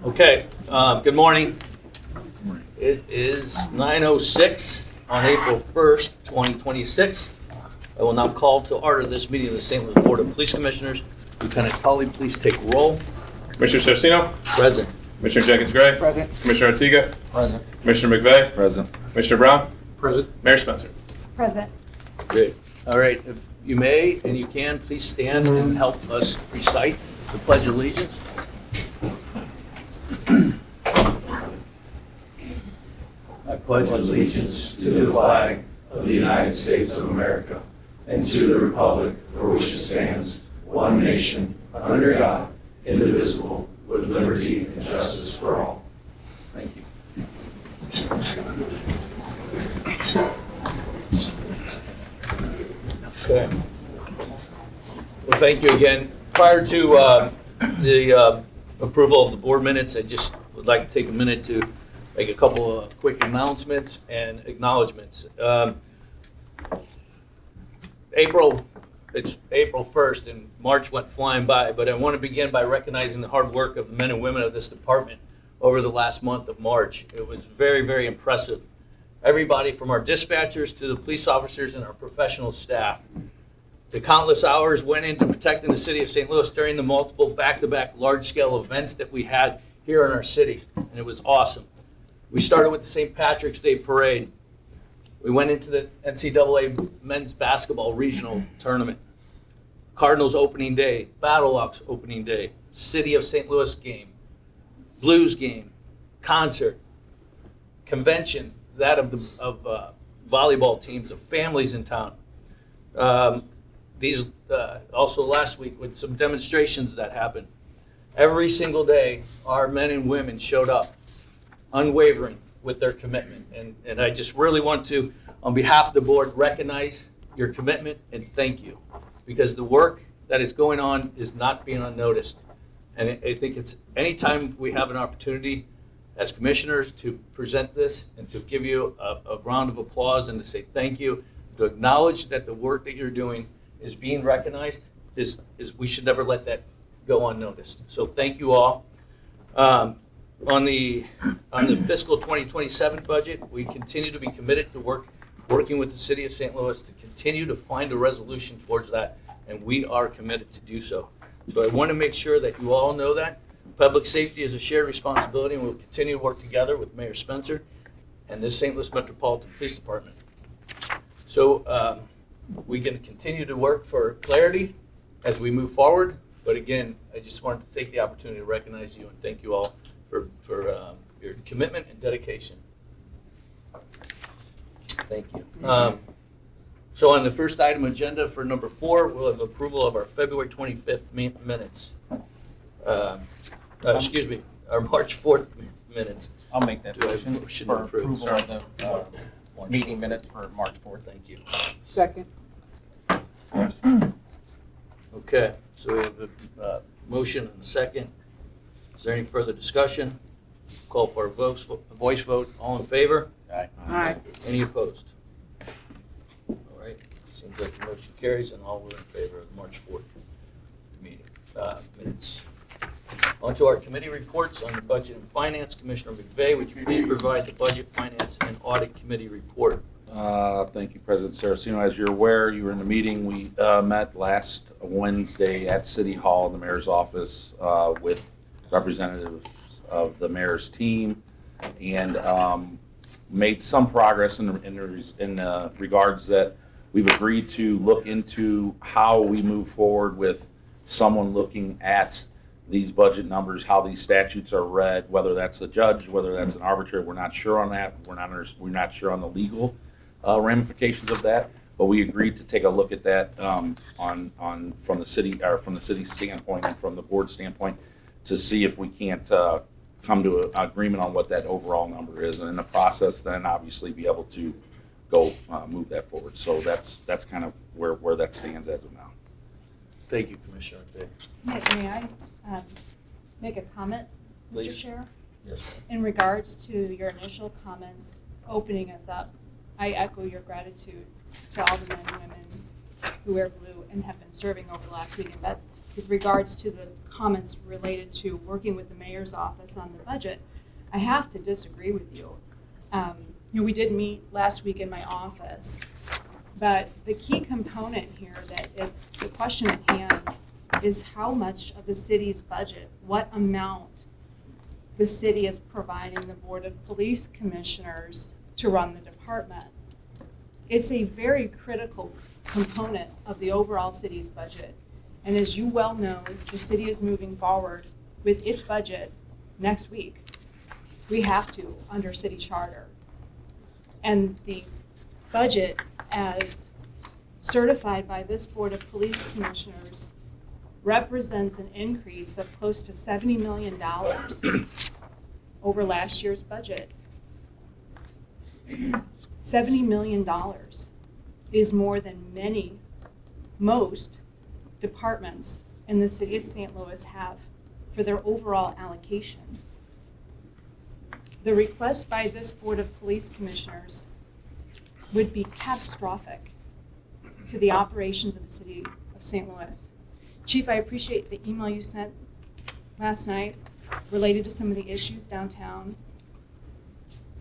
Okay, good morning. It is 9:06 on April 1st, 2026. I will now call to order this meeting of the St. Louis Board of Police Commissioners. Lieutenant Tully, please take roll. Commissioner Saraceno? Present. Commissioner Jenkins-Gray? Present. Commissioner Ortiga? Present. Commissioner McVeigh? Present. Commissioner Brown? Present. Mayor Spencer? Present. Great. All right, if you may and you can, please stand and help us recite the Pledge of Allegiance. I pledge allegiance to the flag of the United States of America and to the republic for which it stands, one nation, under God, indivisible, with liberty and justice for all. Thank you. Okay. Well, thank you again. Prior to the approval of the board minutes, I just would like to take a minute to make a couple of quick announcements and acknowledgments. It's April 1st and March went flying by, but I want to begin by recognizing the hard work of the men and women of this department over the last month of March. It was very, very impressive. Everybody from our dispatchers to the police officers and our professional staff. The countless hours went into protecting the city of St. Louis during the multiple back-to-back large-scale events that we had here in our city, and it was awesome. We started with the St. Patrick's Day Parade. We went into the NCAA men's basketball regional tournament. Cardinals opening day, Battle Ox opening day, City of St. Louis game, Blues game, concert, convention, that of the volleyball teams, of families in town. These also last week with some demonstrations that happened. Every single day, our men and women showed up, unwavering with their commitment. And I just really want to, on behalf of the board, recognize your commitment and thank you. Because the work that is going on is not being unnoticed. And I think it's anytime we have an opportunity as commissioners to present this and to give you a round of applause and to say thank you, to acknowledge that the work that you're doing is being recognized, is we should never let that go unnoticed. So thank you all. On the fiscal 2027 budget, we continue to be committed to working with the city of St. Louis to continue to find a resolution towards that, and we are committed to do so. So I want to make sure that you all know that. Public safety is a shared responsibility, and we'll continue to work together with Mayor Spencer and this St. Louis Metropolitan Police Department. So we can continue to work for clarity as we move forward. But again, I just wanted to take the opportunity to recognize you and thank you all for your commitment and dedication. Thank you. So on the first item agenda for number 4, we'll have approval of our February 25th minutes. Excuse me, our March 4th minutes. I'll make that Do I have a motion motion for to approve? approval of the meeting minutes for March 4th. Thank you. Second. Okay, so we have a motion and a second. Is there any further discussion? Call for a voice vote. All in favor? Aye. Aye. Any opposed? All right, seems like the motion carries and all were in favor of the March 4th meeting minutes. On to our committee reports on the Budget and Finance. Commissioner McVeigh, would you please provide the Budget, Finance, and Audit Committee report? Thank you, President Saraceno. As you're aware, you were in the meeting. We met last Wednesday at City Hall in the mayor's office with representatives of the mayor's team and made some progress in regards that we've agreed to look into how we move forward with someone looking at these budget numbers, how these statutes are read, whether that's a judge, whether that's an arbitrator. We're not sure on that. We're not sure on the legal ramifications of that, but we agreed to take a look at that from the city standpoint and from the board standpoint to see if we can't come to an agreement on what that overall number is, and in the process, then obviously be able to go move that forward. So that's kind of where that stands as of now. Thank you, Commissioner McVeigh. May I make a comment, Please. Mr. Chair? Yes. In regards to your initial comments opening us up, I echo your gratitude to all the men and women who wear blue and have been serving over the last week. And with regards to the comments related to working with the mayor's office on the budget, I have to disagree with you. We did meet last week in my office, but the key component here that is the question at hand is how much of the city's budget, what amount the city is providing the Board of Police Commissioners to run the department. It's a very critical component of the overall city's budget. And as you well know, the city is moving forward with its budget next week. We have to, under city charter. And the budget, as certified by this Board of Police Commissioners, represents an increase of close to $70 million over last year's budget. $70 million is more than most departments in the city of St. Louis have for their overall allocation. The request by this Board of Police Commissioners would be catastrophic to the operations of the city of St. Louis. Chief, I appreciate the email you sent last night related to some of the issues downtown,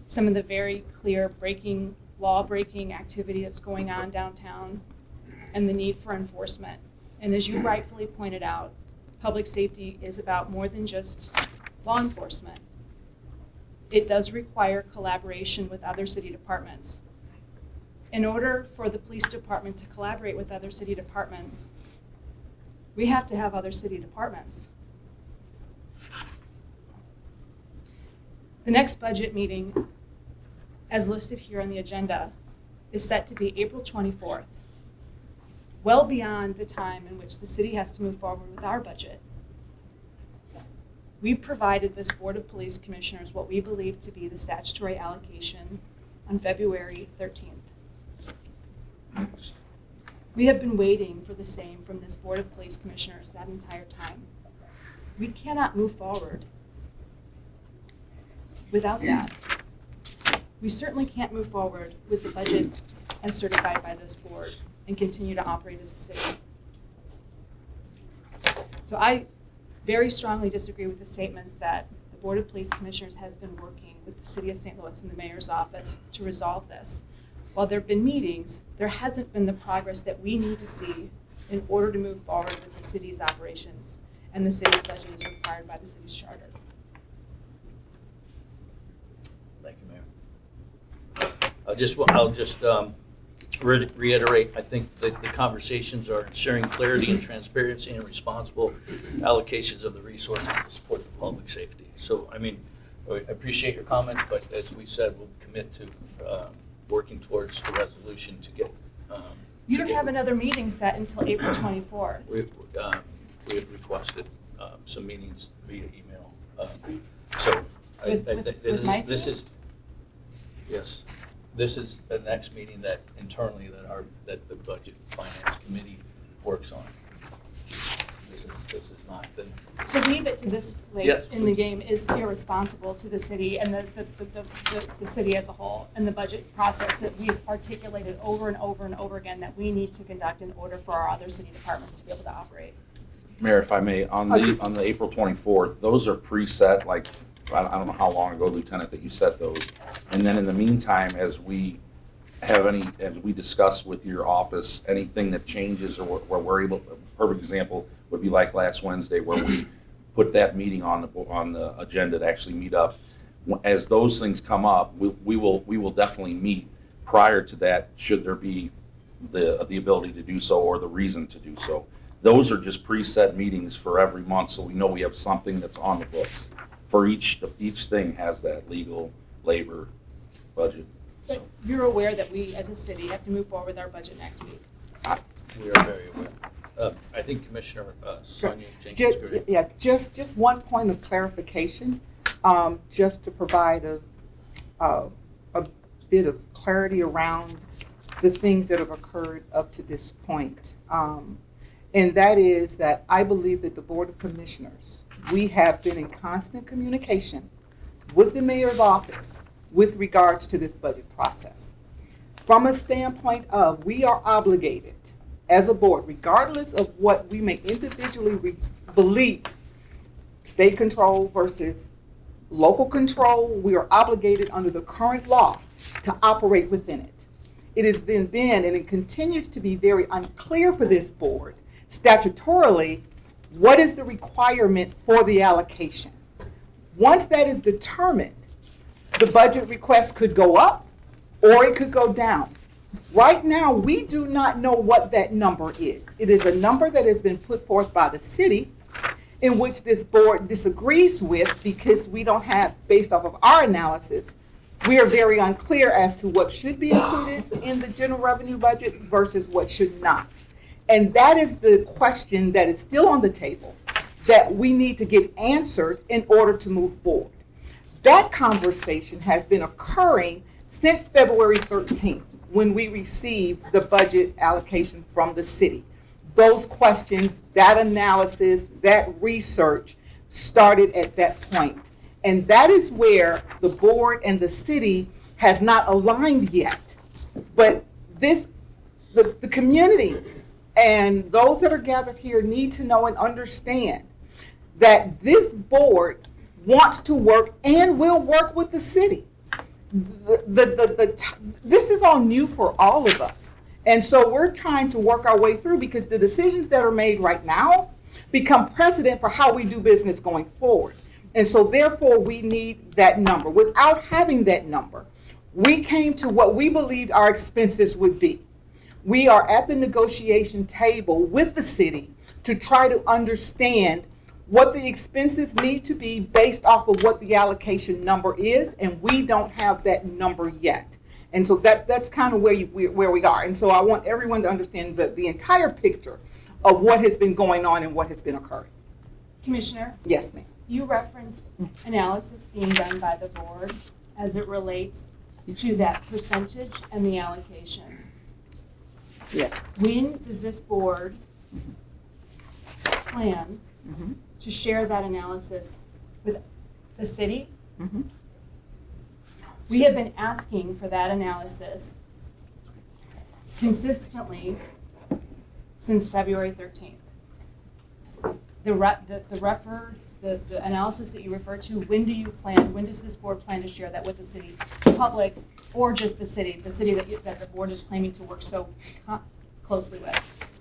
some of the very clear law-breaking activity that's going on downtown, and the need for enforcement. And as you rightfully pointed out, public safety is about more than just law enforcement. It does require collaboration with other city departments. In order for the police department to collaborate with other city departments, we have to have other city departments. The next budget meeting, as listed here on the agenda, is set to be April 24th, well beyond the time in which the city has to move forward with our budget. We provided this Board of Police Commissioners what we believe to be the statutory allocation on February 13th. We have been waiting for the same from this Board of Police Commissioners that entire time. We cannot move forward without that. We certainly can't move forward with the budget as certified by this board and continue to operate as a city. So I very strongly disagree with the statements that the Board of Police Commissioners has been working with the City of St. Louis and the Mayor's office to resolve this. While there have been meetings, there hasn't been the progress that we need to see in order to move forward with the city's operations and the city's budget as required by the city's charter. Thank you, Mayor. I'll just reiterate, I think that the conversations are ensuring clarity and transparency and responsible allocations of the resources to support the public safety. So, I mean, I appreciate your comments, but as we said, we'll commit to working towards the resolution to get. You don't have another meeting set until April 24th. We have requested some meetings via email. So this is, yes, this is the next meeting that internally that the Budget Finance Committee works on. This is not the. To leave it to this late Yes, in the game is irresponsible to the city and the city as a whole, and the budget process that we've articulated over and over and over again that we need to conduct in order for our other city departments to be able to operate. Mayor, if I may, on the April 24th, those are preset, like, I don't know how long ago, Lieutenant, that you set those. And then in the meantime, as we discuss with your office, anything that changes or where we're able, a perfect example would be like last Wednesday where we put that meeting on the agenda to actually meet up. As those things come up, we will definitely meet prior to that, should there be the ability to do so or the reason to do so. Those are just preset meetings for every month, so we know we have something that's on the books. For each thing has that legal, labor, budget. But you're aware that we, as a city, have to move forward with our budget next week. We are very aware. I think Commissioner Sonia Jenkins-Gray. Yeah, just one point of clarification, just to provide a bit of clarity around the things that have occurred up to this point. And that is that I believe that the Board of Commissioners, we have been in constant communication with the mayor's office with regards to this budget process. From a standpoint of, we are obligated as a board, regardless of what we may individually believe, state control versus local control, we are obligated under the current law to operate within it. It has been and it continues to be very unclear for this board statutorily what is the requirement for the allocation. Once that is determined, the budget request could go up or it could go down. Right now, we do not know what that number is. It is a number that has been put forth by the city in which this board disagrees with because we don't have, based off of our analysis, we are very unclear as to what should be included in the general revenue budget versus what should not. And that is the question that is still on the table that we need to get answered in order to move forward. That conversation has been occurring since February 13th, when we received the budget allocation from the city. Those questions, that analysis, that research started at that point. And that is where the board and the city has not aligned yet. But the community and those that are gathered here need to know and understand that this board wants to work and will work with the city. This is all new for all of us. And so we're trying to work our way through because the decisions that are made right now become precedent for how we do business going forward. And so therefore we need that number. Without having that number, we came to what we believed our expenses would be. We are at the negotiation table with the city to try to understand what the expenses need to be based off of what the allocation number is, and we don't have that number yet. And so that's kind of where we are. And so I want everyone to understand the entire picture of what has been going on and what has been occurring. Commissioner, Yes, ma'am. you referenced analysis being done by the board as it relates to that percentage and the allocation. Yes. When does this board plan to share that analysis with the city? We have been asking for that analysis consistently since February 13th. The analysis that you refer to, when does this board plan to share that with the city public or just the city that the board is claiming to work so closely with?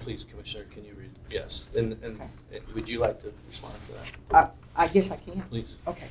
Please, Commissioner, can you read? Yes. And would you like to respond to that? I guess I can. Please. Okay.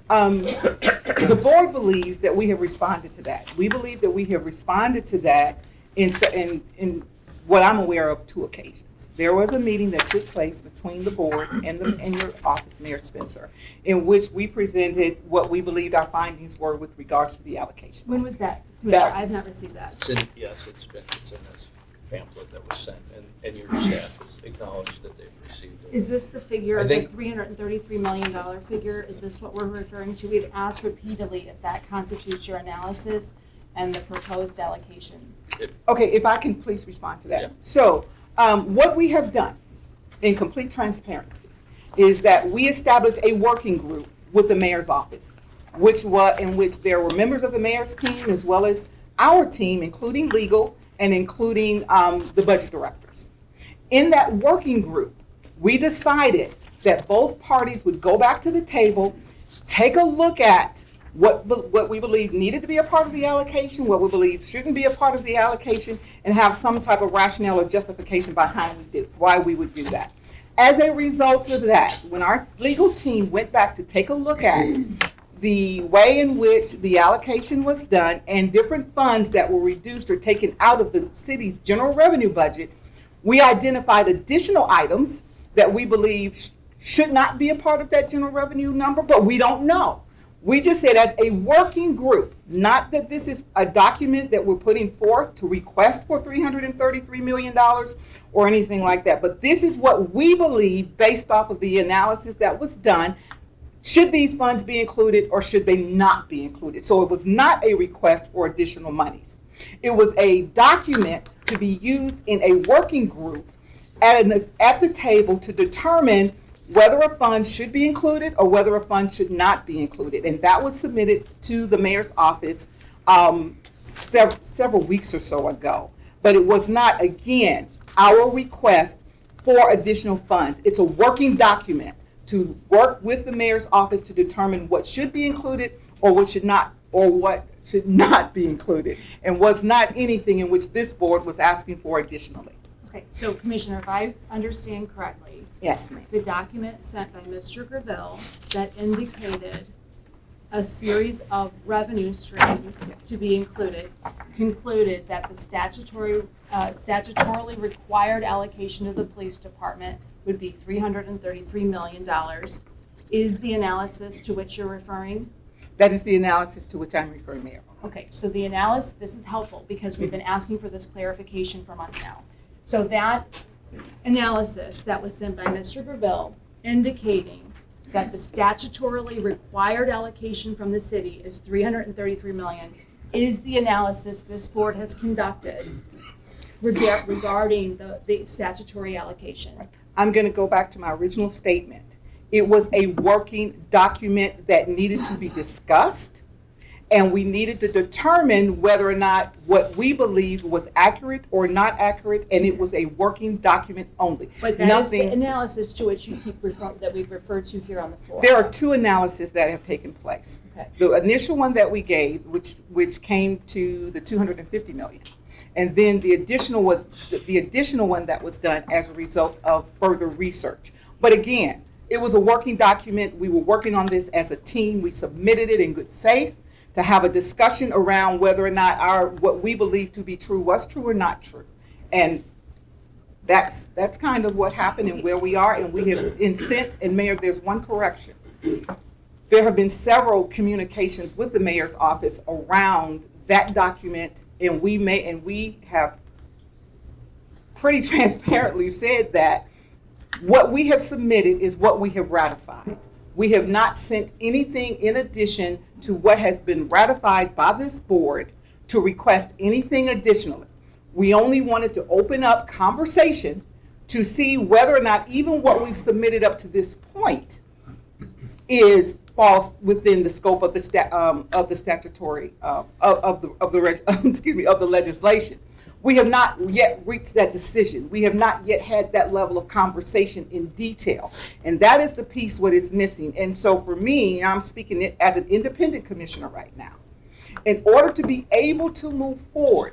The board believes that we have responded to that. We believe that we have responded to that in what I'm aware of 2 occasions. There was a meeting that took place between the board and your office, Mayor Spencer, in which we presented what we believed our findings were with regards to the allocations. When was that, Commissioner? I have not received that. Yes, it's in this pamphlet that was sent, and your staff has acknowledged that they've received it. Is this the figure, I the think- $333 million figure? Is this what we're referring to? We've asked repeatedly if that constitutes your analysis and the proposed allocation. Okay, if I can please respond to that. Yeah. So, what we have done in complete transparency is that we established a working group with the mayor's office, in which there were members of the mayor's team as well as our team, including legal and including the budget directors. In that working group, we decided that both parties would go back to the table, take a look at what we believe needed to be a part of the allocation, what we believe shouldn't be a part of the allocation, and have some type of rationale or justification behind why we would do that. As a result of that, when our legal team went back to take a look at the way in which the allocation was done and different funds that were reduced or taken out of the city's general revenue budget, we identified additional items that we believe should not be a part of that general revenue number, but we don't know. We just said as a working group, not that this is a document that we're putting forth to request for $333 million or anything like that, but this is what we believe based off of the analysis that was done. Should these funds be included or should they not be included? So it was not a request for additional monies. It was a document to be used in a working group at the table to determine whether a fund should be included or whether a fund should not be included. And that was submitted to the mayor's office several weeks or so ago. But it was not, again, our request for additional funds. It's a working document to work with the mayor's office to determine what should be included or what should not be included, and was not anything in which this board was asking for additionally. Okay, so Commissioner, if I understand correctly, Yes, ma'am. the document sent by Mr. Gravel that indicated a series of revenue streams to be included, concluded that the statutorily required allocation to the police department would be $333 million. Is the analysis to which you're referring? That is the analysis to which I'm referring, Mayor. Okay, so the analysis, this is helpful because we've been asking for this clarification for months now. So that analysis that was sent by Mr. Gravel indicating that the statutorily required allocation from the city is $333 million is the analysis this board has conducted regarding the statutory allocation. I'm going to go back to my original statement. It was a working document that needed to be discussed, and we needed to determine whether or not what we believed was accurate or not accurate, and it was a working document only. But that is the analysis to which you keep that we've referred to here on the floor. There are two analyses that have taken place. Okay. The initial one that we gave, which came to the $250 million, and then the additional one that was done as a result of further research. But again, it was a working document. We were working on this as a team. We submitted it in good faith to have a discussion around whether or not what we believe to be true was true or not true. And that's kind of what happened and where we are. And we have, in since, and Mayor, there's one correction. There have been several communications with the mayor's office around that document, and we have pretty transparently said that what we have submitted is what we have ratified. We have not sent anything in addition to what has been ratified by this board to request anything additionally. We only wanted to open up conversation to see whether or not even what we've submitted up to this point falls within the scope of the statutory of the legislation. We have not yet reached that decision. We have not yet had that level of conversation in detail. And that is the piece what is missing. And so for me, I'm speaking as an independent commissioner right now, in order to be able to move forward,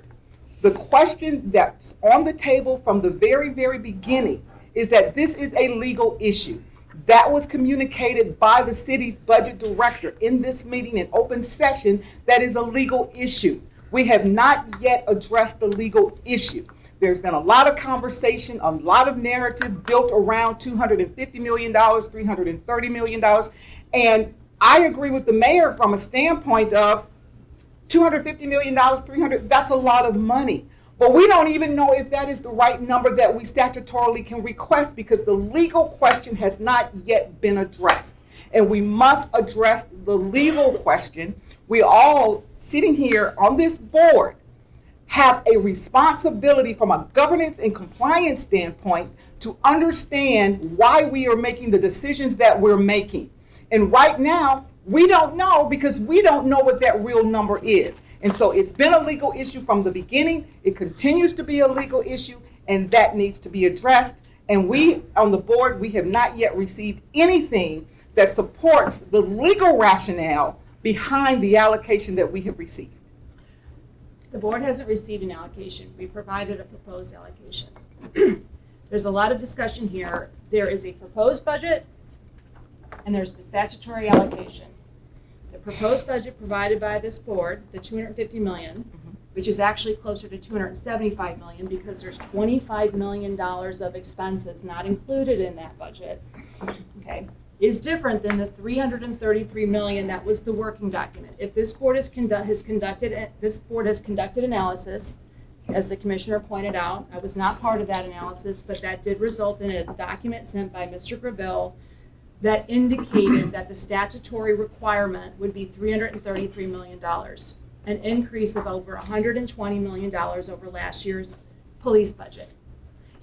the question that's on the table from the very, very beginning is that this is a legal issue. That was communicated by the city's budget director in this meeting in open session. That is a legal issue. We have not yet addressed the legal issue. There's been a lot of conversation, a lot of narrative built around $250 million, $330 million. And I agree with the mayor from a standpoint of $250 million, that's a lot of money. But we don't even know if that is the right number that we statutorily can request because the legal question has not yet been addressed. And we must address the legal question. We all sitting here on this board have a responsibility from a governance and compliance standpoint to understand why we are making the decisions that we're making. And right now, we don't know because we don't know what that real number is. And so it's been a legal issue from the beginning. It continues to be a legal issue, and that needs to be addressed. And we, on the board, we have not yet received anything that supports the legal rationale behind the allocation that we have received. The board hasn't received an allocation. We provided a proposed allocation. There's a lot of discussion here. There is a proposed budget and there's the statutory allocation. The proposed budget provided by this board, the $250 million, which is actually closer to $275 million because there's $25 million of expenses not included in that budget, okay, is different than the $333 million that was the working document. If this board has conducted analysis, as the commissioner pointed out, I was not part of that analysis, but that did result in a document sent by Mr. Gravel that indicated that the statutory requirement would be $333 million, an increase of over $120 million over last year's police budget.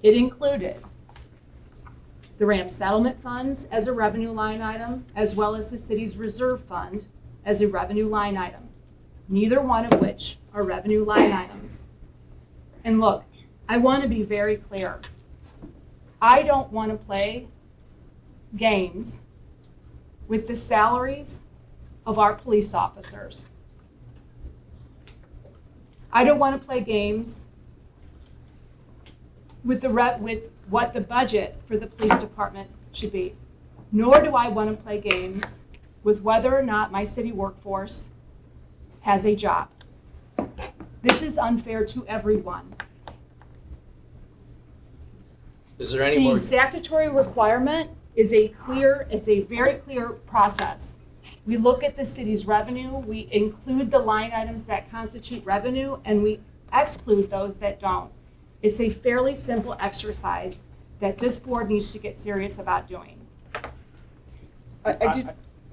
It included the ramp settlement funds as a revenue line item, as well as the city's reserve fund as a revenue line item. neither one of which are revenue line items. And look, I want to be very clear. I don't want to play games with the salaries of our police officers. I don't want to play games with what the budget for the police department should be. Nor do I want to play games with whether or not my city workforce has a job. This is unfair to everyone. Is there any more? The statutory requirement is it's a very clear process. We look at the city's revenue, we include the line items that constitute revenue, and we exclude those that don't. It's a fairly simple exercise that this board needs to get serious about doing.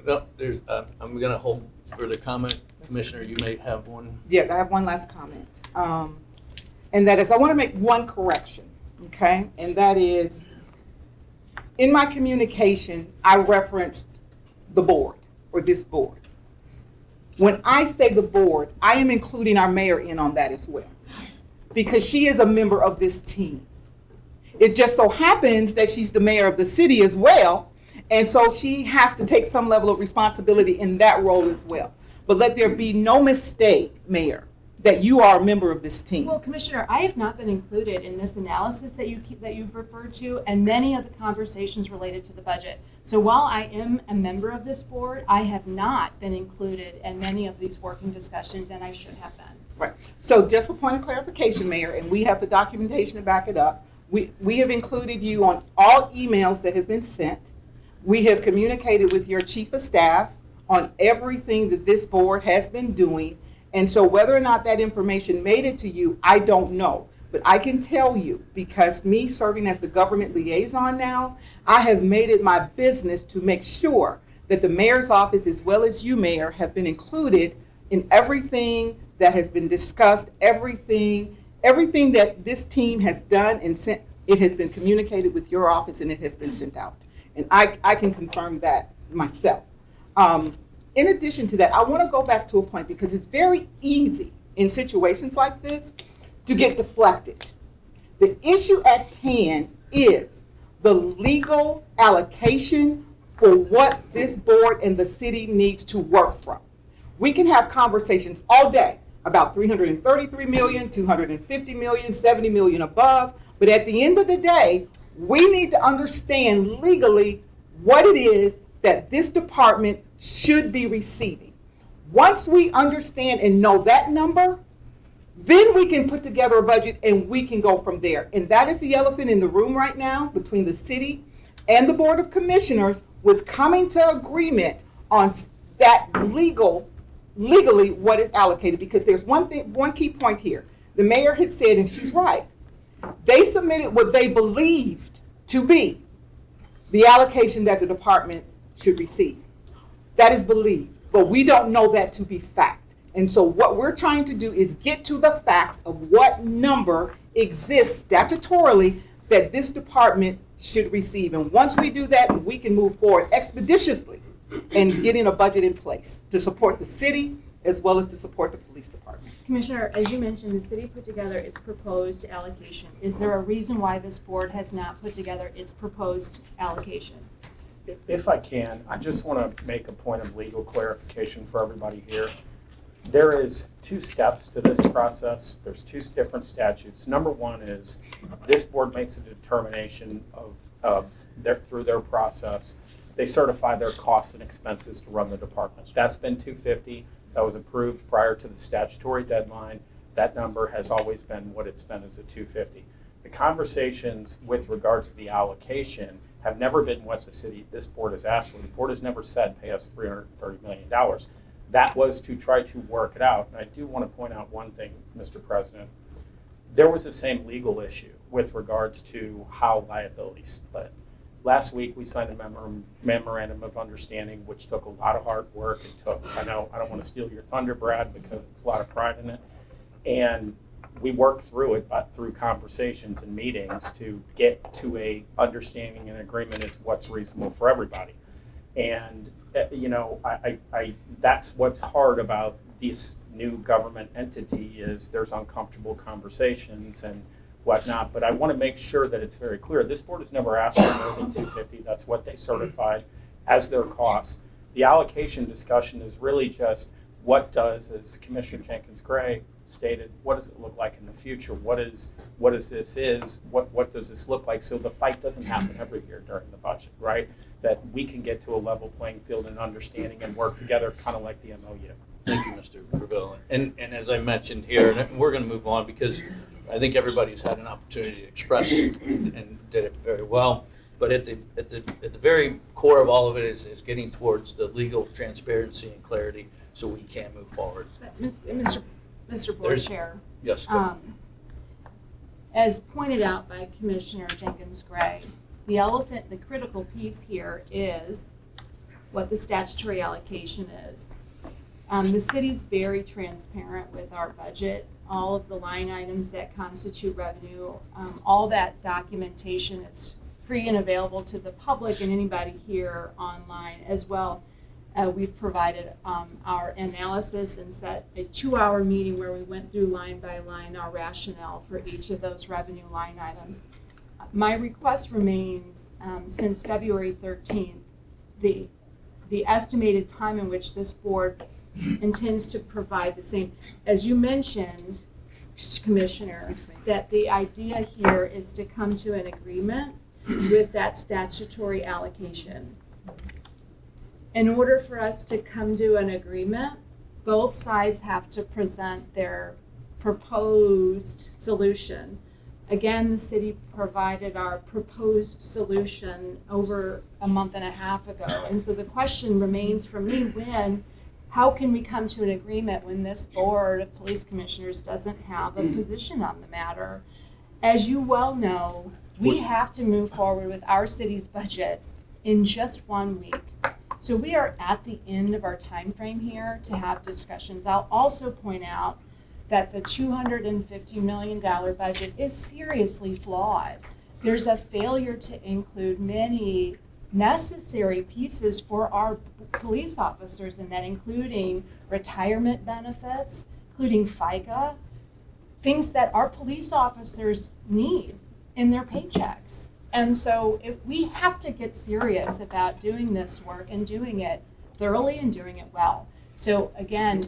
No, I'm going to hold further comment. Commissioner, you may have one. Yeah, I have one last comment. And that is, I want to make one correction, okay? And that is, in my communication, I referenced the board, or this board. When I say the board, I am including our mayor in on that as well, because she is a member of this team. It just so happens that she's the mayor of the city as well, and so she has to take some level of responsibility in that role as well. But let there be no mistake, Mayor, that you are a member of this team. Well, Commissioner, I have not been included in this analysis that you've referred to, and many of the conversations related to the budget. So while I am a member of this board, I have not been included in many of these working discussions, and I should have been. Right. So just for point of clarification, Mayor, and we have the documentation to back it up, we have included you on all emails that have been sent. We have communicated with your chief of staff on everything that this board has been doing. And so whether or not that information made it to you, I don't know. But I can tell you, because me serving as the government liaison now, I have made it my business to make sure that the mayor's office, as well as you, Mayor, have been included in everything that has been discussed, everything that this team has done and sent. It has been communicated with your office and it has been sent out. And I can confirm that myself. In addition to that, I want to go back to a point, because it's very easy in situations like this to get deflected. The issue at hand is the legal allocation for what this board and the city needs to work from. We can have conversations all day about 333 million, 250 million, 70 million above, but at the end of the day, we need to understand legally what it is that this department should be receiving. Once we understand and know that number, then we can put together a budget and we can go from there. And that is the elephant in the room right now between the city and the Board of Commissioners, with coming to agreement on that legally what is allocated. Because there's one key point here. The mayor had said, and she's right, they submitted what they believed to be the allocation that the department should receive. That is believed, but we don't know that to be fact. And so what we're trying to do is get to the fact of what number exists statutorily that this department should receive. And once we do that, we can move forward expeditiously and getting a budget in place to support the city as well as to support the police department. Commissioner, as you mentioned, the city put together its proposed allocation. Is there a reason why this board has not put together its proposed allocation? If I can, I just want to make a point of legal clarification for everybody here. There is 2 steps to this process. There's 2 different statutes. Number one is this board makes a determination through their process. They certify their costs and expenses to run the department. That's been $250. That was approved prior to the statutory deadline. That number has always been what it's been, as a $250. The conversations with regards to the allocation have never been what this board has asked for. The board has never said pay us $330 million. That was to try to work it out. And I do want to point out one thing, Mr. President. There was the same legal issue with regards to how liability split. Last week, we signed a memorandum of understanding, which took a lot of hard work. I don't want to steal your thunder, Brad, because it's a lot of pride in it. And we worked through it through conversations and meetings to get to a understanding and agreement as what's reasonable for everybody. And, that's what's hard about this new government entity is there's uncomfortable conversations and whatnot, but I want to make sure that it's very clear. This board has never asked for more than 250. That's what they certified as their cost. The allocation discussion is really just what does, as Commissioner Jenkins-Gray stated, what does it look like in the future? What does this look like? So the fight doesn't happen every year during the budget, right? That we can get to a level playing field and understanding and work together, kind of like the MOU. Thank you, Mr. Gravel. And as I mentioned here, and we're going to move on because I think everybody's had an opportunity to express and did it very well. But at the very core of all of it is getting towards the legal transparency and clarity so we can move forward. Mr. Board Chair, Yes. Go ahead. as pointed out by Commissioner Jenkins-Gray, the critical piece here is what the statutory allocation is. The city's very transparent with our budget, all of the line items that constitute revenue, all that documentation is free and available to the public and anybody here online as well. We've provided our analysis and set a 2-hour meeting where we went through line by line our rationale for each of those revenue line items. My request remains, since February 13th, the estimated time in which this board intends to provide the same. As you mentioned, Commissioner, that the idea here is to come to an agreement with that statutory allocation. In order for us to come to an agreement, both sides have to present their proposed solution. Again, the city provided our proposed solution over a month and a half ago. And so the question remains for me, how can we come to an agreement when this board of police commissioners doesn't have a position on the matter? As you well know, we have to move forward with our city's budget in just 1 week. So we are at the end of our time frame here to have discussions. I'll also point out that the $250 million budget is seriously flawed. There's a failure to include many necessary pieces for our police officers, and that including retirement benefits, including FICA, things that our police officers need in their paychecks. And so we have to get serious about doing this work and doing it thoroughly and doing it well. So again,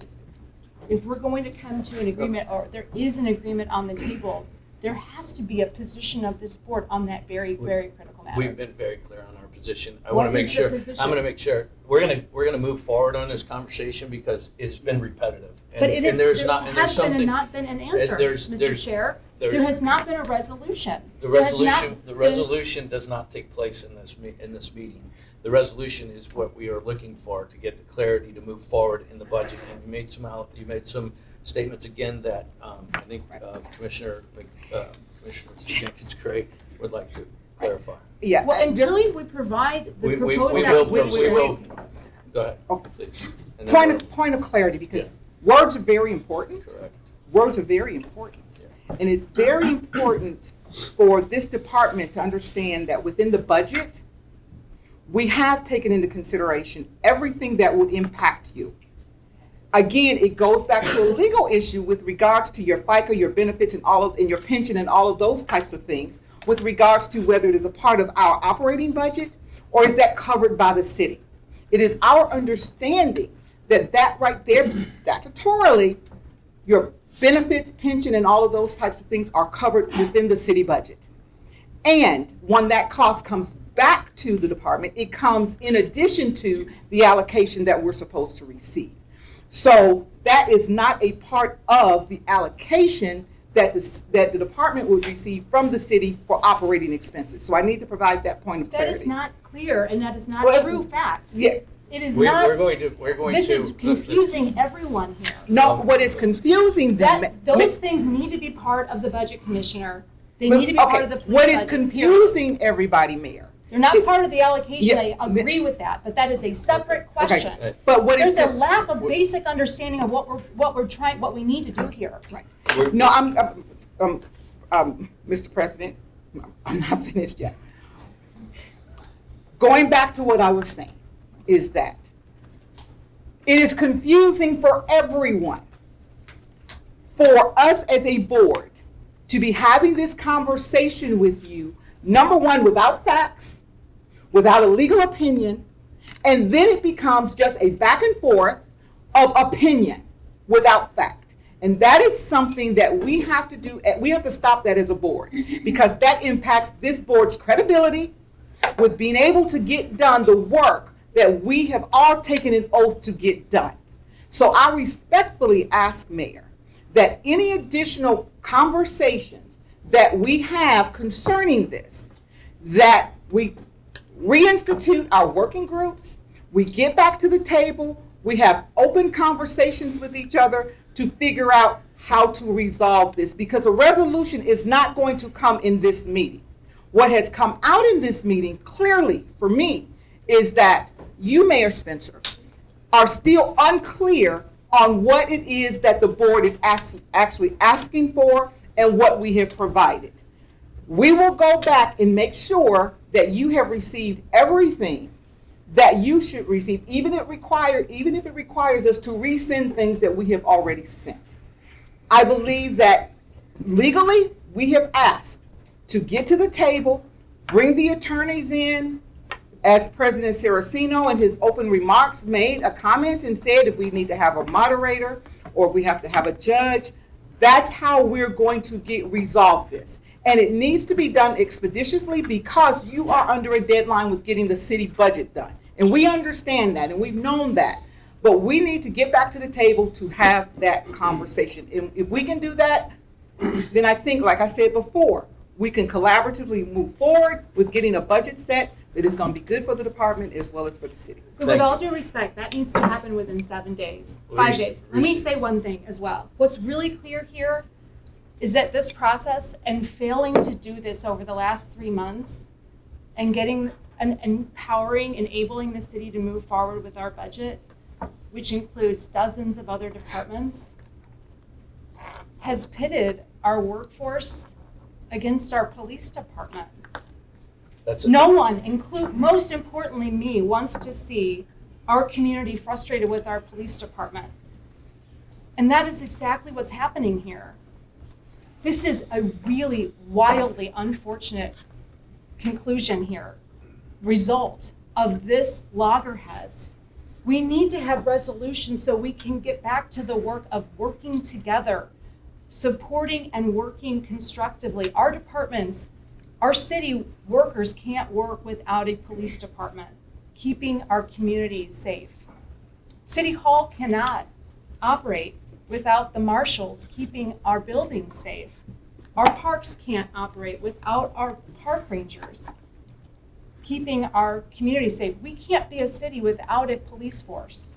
if we're going to come to an agreement, or there is an agreement on the table, there has to be a position of this board on that very, very critical matter. We've been very clear on our position. I What want to make is the sure. position? I'm going to make sure we're going to move forward on this conversation because it's been repetitive. And, But it is, and there's there not, and there's has been something. and not been an answer, Mr. Chair. There has not been a resolution. The There has not resolution, the been- resolution does not take place in this meeting. The resolution is what we are looking for to get the clarity to move forward in the budget. And you made some statements again that I think Commissioner Jenkins-Gray would like to clarify. Yeah. Well, until we provide the We proposed will. application. Go ahead, Okay. please. And then Point of clarity, because words are very important. Correct. Words are very important. And it's very important for this department to understand that within the budget, we have taken into consideration everything that would impact you. Again, it goes back to a legal issue with regards to your FICA, your benefits, and your pension, and all of those types of things, with regards to whether it is a part of our operating budget or is that covered by the city. It is our understanding that right there, statutorily, your benefits, pension, and all of those types of things are covered within the city budget. And when that cost comes back to the department, it comes in addition to the allocation that we're supposed to receive. So that is not a part of the allocation that the department would receive from the city for operating expenses. So I need to provide that point of clarity. That is not clear, and that is not Well, true fact. Yeah. It is We're not. going to. This is confusing everyone here. No, what is confusing them. Those things need to be part of the budget, Commissioner. They need to be part of the police What is budget, confusing everybody, Mayor? They're not part of the allocation, Yeah. I agree with that, but that is a separate question. Okay. But what is There's a lack of basic understanding of what we need to do here. No, Mr. President, I'm not finished yet. Going back to what I was saying is that It is confusing for everyone. For us as a board to be having this conversation with you, number one, without facts, without a legal opinion, and then it becomes just a back and forth of opinion without fact. And that is something that we have to do. We have to stop that as a board, because that impacts this board's credibility with being able to get done the work that we have all taken an oath to get done. So I respectfully ask, Mayor, that any additional conversations that we have concerning this, that we reinstitute our working groups, we get back to the table, we have open conversations with each other to figure out how to resolve this, because a resolution is not going to come in this meeting. What has come out in this meeting clearly for me is that you, Mayor Spencer, are still unclear on what it is that the board is actually asking for and what we have provided. We will go back and make sure that you have received everything that you should receive, even if it requires us to resend things that we have already sent. I believe that legally we have asked to get to the table, bring the attorneys in, as President Saraceno in his open remarks made a comment and said if we need to have a moderator or if we have to have a judge, that's how we're going to resolve this. And it needs to be done expeditiously because you are under a deadline with getting the city budget done. And we understand that and we've known that. But we need to get back to the table to have that conversation. And if we can do that, then I think, like I said before, we can collaboratively move forward with getting a budget set that is going to be good for the department as well as for the city. But with all due respect, that needs to happen within 7 days, 5 days. Let me say one thing as well. What's really clear here is that this process and failing to do this over the last 3 months and getting and empowering, enabling the city to move forward with our budget, which includes dozens of other departments, has pitted our workforce against our police department. No one, most importantly me, wants to see our community frustrated with our police department. And that is exactly what's happening here. This is a really wildly unfortunate conclusion here, result of this loggerheads. We need to have resolution so we can get back to the work of working together, supporting and working constructively. Our departments, our city workers can't work without a police department, keeping our communities safe. City Hall cannot operate without the marshals keeping our buildings safe. Our parks can't operate without our park rangers keeping our community safe. We can't be a city without a police force.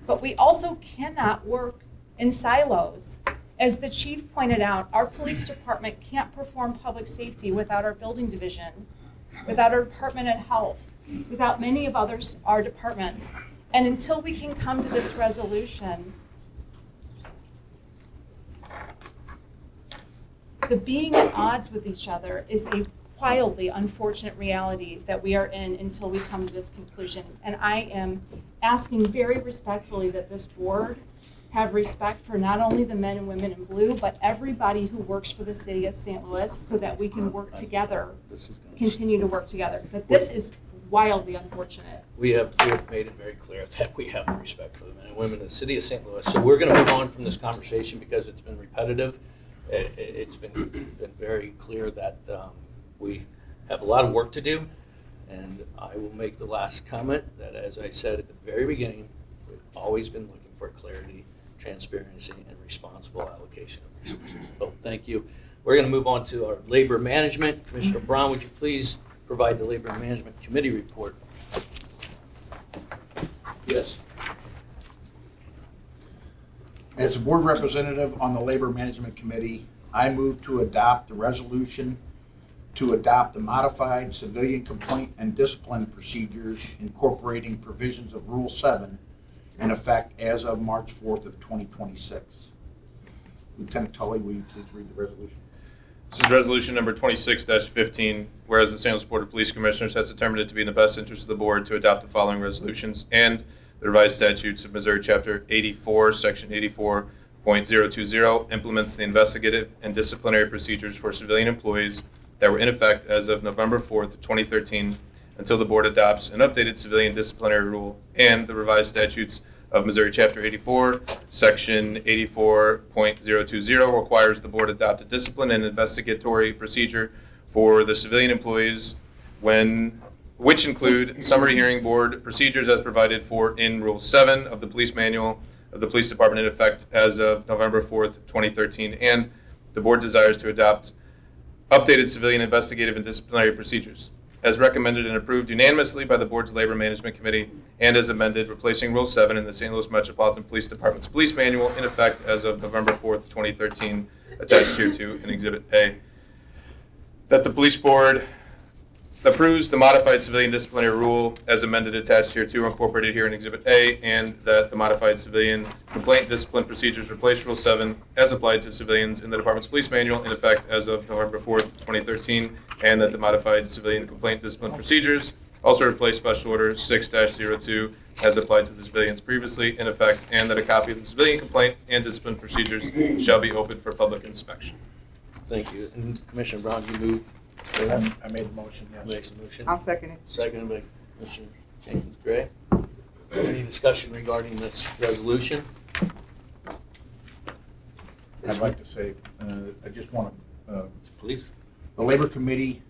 But we also cannot work in silos. As the chief pointed out, our police department can't perform public safety without our building division, without our department of health, without many of our departments. And until we can come to this resolution, the being at odds with each other is a wildly unfortunate reality that we are in until we come to this conclusion. And I am asking very respectfully that this board have respect for not only the men and women in blue, but everybody who works for the city of St. Louis so that we can work together, continue to work together. But this is wildly unfortunate. We have made it very clear that we have respect for the men and women in the city of St. Louis. So we're going to move on from this conversation because it's been repetitive. It's been very clear that we have a lot of work to do. And I will make the last comment that, as I said at the very beginning, we've always been looking for clarity, transparency, and responsible allocation of resources. So thank you. We're going to move on to our labor management. Commissioner Brown, would you please provide the Labor Management Committee report? Yes. As a board representative on the Labor Management Committee, I move to adopt the resolution to adopt the modified civilian complaint and discipline procedures incorporating provisions of Rule 7 in effect as of March 4th of 2026. Lieutenant Tully, will you please read the resolution? This is resolution number 26-15, whereas the St. Louis Board of Police Commissioners has determined it to be in the best interest of the board to adopt the following resolutions, and the revised statutes of Missouri Chapter 84, Section 84.020 implements the investigative and disciplinary procedures for civilian employees that were in effect as of November 4th, 2013, until the board adopts an updated civilian disciplinary rule, and the revised statutes of Missouri Chapter 84, Section 84.020 requires the board adopt a discipline and investigatory procedure for the civilian employees which include summary hearing board procedures as provided for in Rule 7 of the Police Manual of the Police Department in effect as of November 4th, 2013, and the board desires to adopt updated civilian investigative and disciplinary procedures as recommended and approved unanimously by the board's Labor Management Committee and as amended, replacing Rule 7 in the St. Louis Metropolitan Police Department's Police Manual in effect as of November 4th, 2013, attached here to in Exhibit A. That the police board approves the modified civilian disciplinary rule as amended, attached here to, incorporated here in Exhibit A, and that the modified civilian complaint discipline procedures replace Rule 7 as applied to civilians in the Department's Police Manual in effect as of November 4th, 2013, and that the modified civilian complaint discipline procedures also replace Special Order 6-02 as applied to the civilians previously in effect, and that a copy of the civilian complaint and discipline procedures shall be open for public inspection. Thank you. And Commissioner Brown, you move. I made the motion, yes. Makes a motion. I'll second it. Seconded by Commissioner Jenkins Gray. Any discussion regarding this resolution? I'd like to say, I just want to, Please. the Labor Committee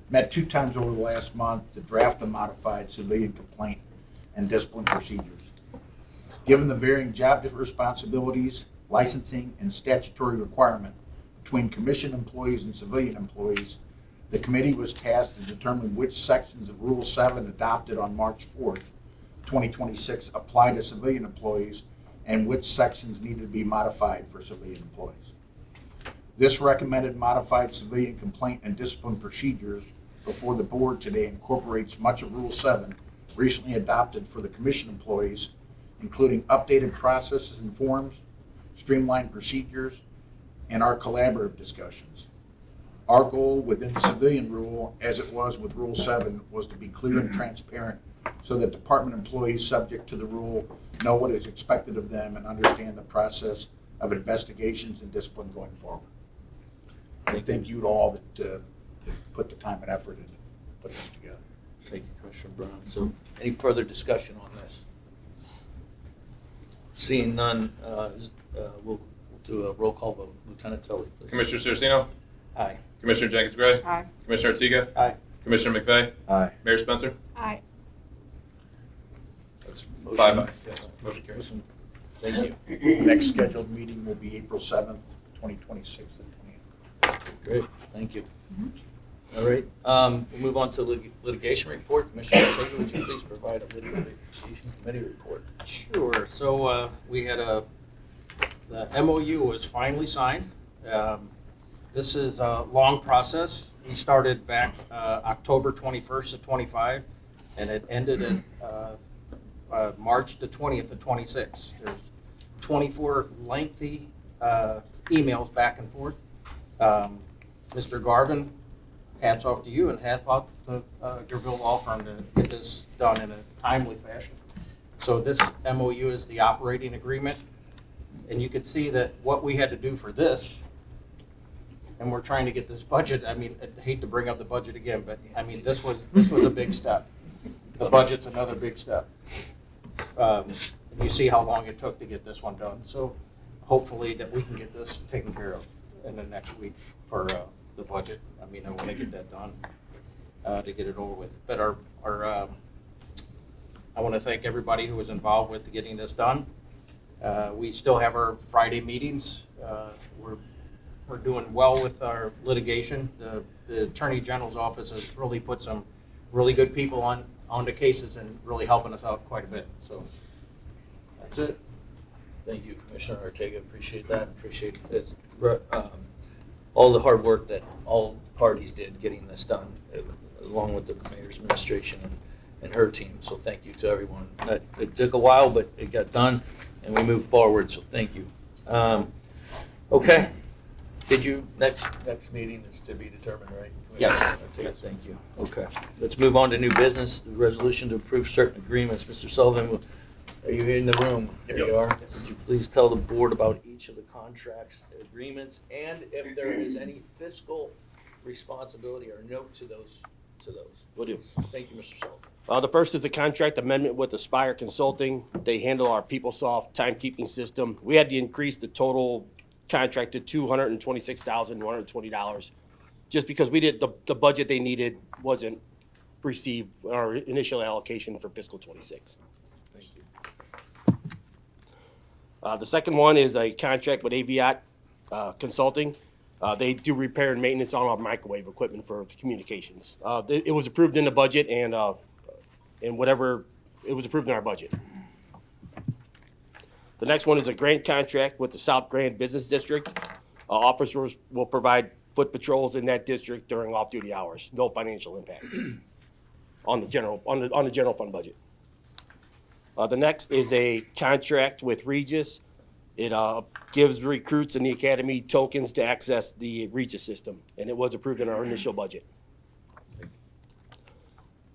met 2 times over the last month to draft the modified civilian complaint and discipline procedures. Given the varying job responsibilities, licensing, and statutory requirement between commission employees and civilian employees, the committee was tasked to determine which sections of Rule 7 adopted on March 4th, 2026 apply to civilian employees and which sections needed to be modified for civilian employees. This recommended modified civilian complaint and discipline procedures before the board today incorporates much of Rule 7 recently adopted for the commission employees, including updated processes and forms, streamlined procedures, and our collaborative discussions. Our goal within the civilian rule, as it was with Rule 7, was to be clear and transparent so that department employees subject to the rule know what is expected of them and understand the process of investigations and discipline going forward. I thank you to all that put the time and effort into putting this together. Thank you, Commissioner Brown. So any further discussion on this? Seeing none, we'll do a roll call vote. Lieutenant Tully, please. Commissioner Saraceno? Aye. Commissioner Jenkins Gray? Aye. Commissioner Artiga? Aye. Commissioner McVeigh? Aye. Mayor Spencer? Aye. That's Motion- 5 ayes. Yes. Motion carries. Thank you. Next scheduled meeting will be April 7th, 2026 at 28. Great, thank you. All right, we'll move on to litigation report. Commissioner Ortega, would you please provide a litigation committee report? Sure. So we had the MOU was finally signed. This is a long process. We started back October 21st of 25, and it ended at March the 20th of 26. There's 24 lengthy emails back and forth. Mr. Garvin, hats off to you and hats off to Gerville Law Firm to get this done in a timely fashion. So this MOU is the operating agreement, and you can see that what we had to do for this, and we're trying to get this budget, I mean, I hate to bring up the budget again, but I mean, this was a big step. The budget's another big step. You see how long it took to get this one done. So hopefully that we can get this taken care of in the next week for the budget. I mean, I want to get that done to get it over with. But I want to thank everybody who was involved with getting this done. We still have our Friday meetings. We're doing well with our litigation. The Attorney General's office has really put some really good people on the cases and really helping us out quite a bit. So that's it. Thank you, Commissioner Ortega, appreciate that, appreciate this, all the hard work that all parties did getting this done, along with the mayor's administration and her team, so thank you to everyone. It took a while, but it got done, and we moved forward, so thank you. Okay, Did you, next meeting is to be determined, right? Yes. Okay, thank you. Okay. Let's move on to new business, the resolution to approve certain agreements. Mr. Sullivan, are you in the room? There you are. Would you please tell the board about each of the contracts, agreements, and if there is any fiscal responsibility or note to those? Will do. Thank you, Mr. Sullivan. The first is a contract amendment with Aspire Consulting. They handle our PeopleSoft timekeeping system. We had to increase the total contract to $226,120, just because the budget they needed wasn't received, our initial allocation for fiscal '26. Thank you. The second one is a contract with Aviat Consulting. They do repair and maintenance on our microwave equipment for communications. It was approved in the budget and whatever, it was approved in our budget. The next one is a grant contract with the South Grand Business District. Officers will provide foot patrols in that district during off-duty hours. No financial impact on the general fund budget. The next is a contract with Regis. It gives recruits in the academy tokens to access the Regis system, and it was approved in our initial budget.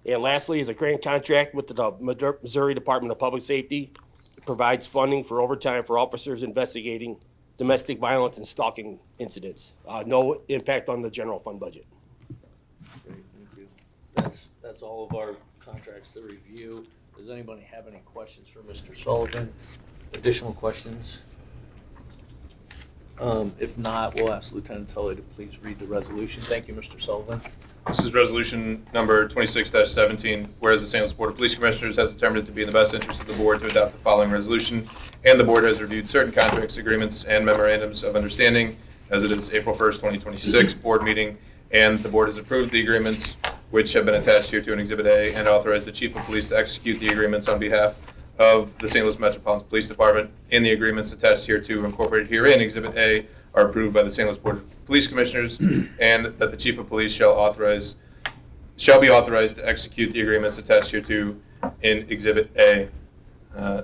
And lastly is a grant contract with the Missouri Department of Public Safety. It provides funding for overtime for officers investigating domestic violence and stalking incidents. No impact on the general fund budget. Great, thank you. That's all of our contracts to review. Does anybody have any questions for Mr. Sullivan? Additional questions? If not, we'll ask Lieutenant Tully to please read the resolution. Thank you, Mr. Sullivan. This is resolution number 26-17, whereas the St. Louis Board of Police Commissioners has determined it to be in the best interest of the board to adopt the following resolution, and the board has reviewed certain contracts, agreements, and memorandums of understanding as it is April 1st, 2026 board meeting, and the board has approved the agreements which have been attached here to an Exhibit A and authorized the Chief of Police to execute the agreements on behalf of the St. Louis Metropolitan Police Department. In the agreements attached here to incorporated herein, Exhibit A, are approved by the St. Louis Board of Police Commissioners, and that the Chief of Police shall be authorized to execute the agreements attached here to in Exhibit A.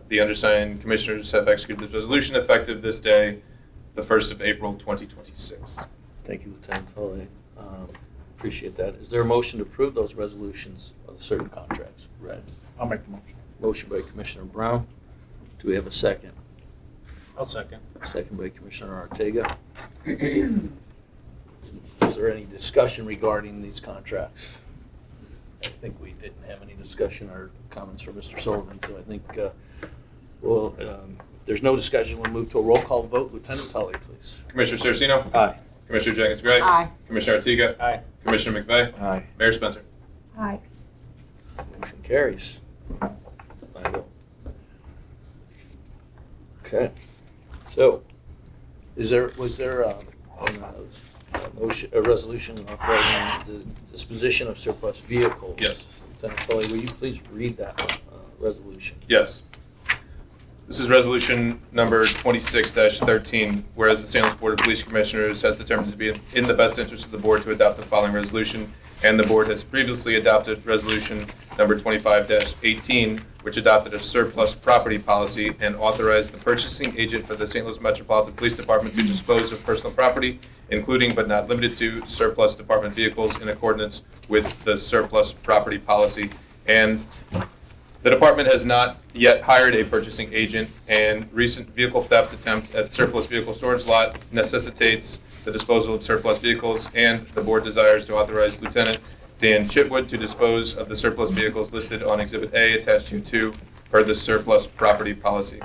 The undersigned commissioners have executed this resolution effective this day, the 1st of April, 2026. Thank you, Lieutenant Tully. Appreciate that. Is there a motion to approve those resolutions of certain contracts read? I'll make the motion. Motion by Commissioner Brown. Do we have a second? I'll second. Second by Commissioner Ortega. Is there any discussion regarding these contracts? I think we didn't have any discussion or comments from Mr. Sullivan, so I think, if there's no discussion, we'll move to a roll call vote. Lieutenant Tully, please. Commissioner Saraceno? Aye. Commissioner Jenkins-Gray? Aye. Commissioner Ortega? Aye. Commissioner McVeigh? Aye. Mayor Spencer? Aye. Motion carries. 5-0. Okay. So, was there a motion, a resolution authorizing the disposition of surplus vehicles? Yes. Lieutenant Tully, will you please read that resolution? Yes. This is resolution number 26-13, whereas the St. Louis Board of Police Commissioners has determined to be in the best interest of the board to adopt the following resolution, and the board has previously adopted resolution number 25-18, which adopted a surplus property policy and authorized the purchasing agent for the St. Louis Metropolitan Police Department to dispose of personal property, including but not limited to surplus department vehicles in accordance with the surplus property policy. And the department has not yet hired a purchasing agent, and recent vehicle theft attempt at surplus vehicle storage lot necessitates the disposal of surplus vehicles, and the board desires to authorize Lieutenant Dan Chitwood to dispose of the surplus vehicles listed on Exhibit A attached to per the surplus property policy.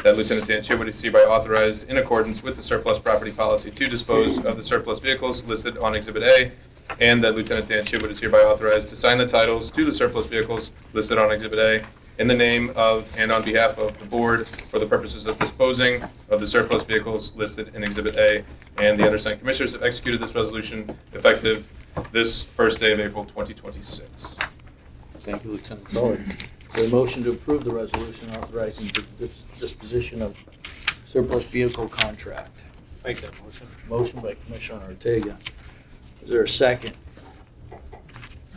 That Lieutenant Dan Chitwood is hereby authorized in accordance with the surplus property policy to dispose of the surplus vehicles listed on Exhibit A, and that Lieutenant Dan Chitwood is hereby authorized to sign the titles to the surplus vehicles listed on Exhibit A in the name of and on behalf of the board for the purposes of disposing of the surplus vehicles listed in Exhibit A. And the undersigned commissioners have executed this resolution effective this first day of April 2026. Thank you, Lieutenant Tully. Is there a motion to approve the resolution authorizing the disposition of surplus vehicle contract? Make that motion. Motion by Commissioner Ortega. Is there a second?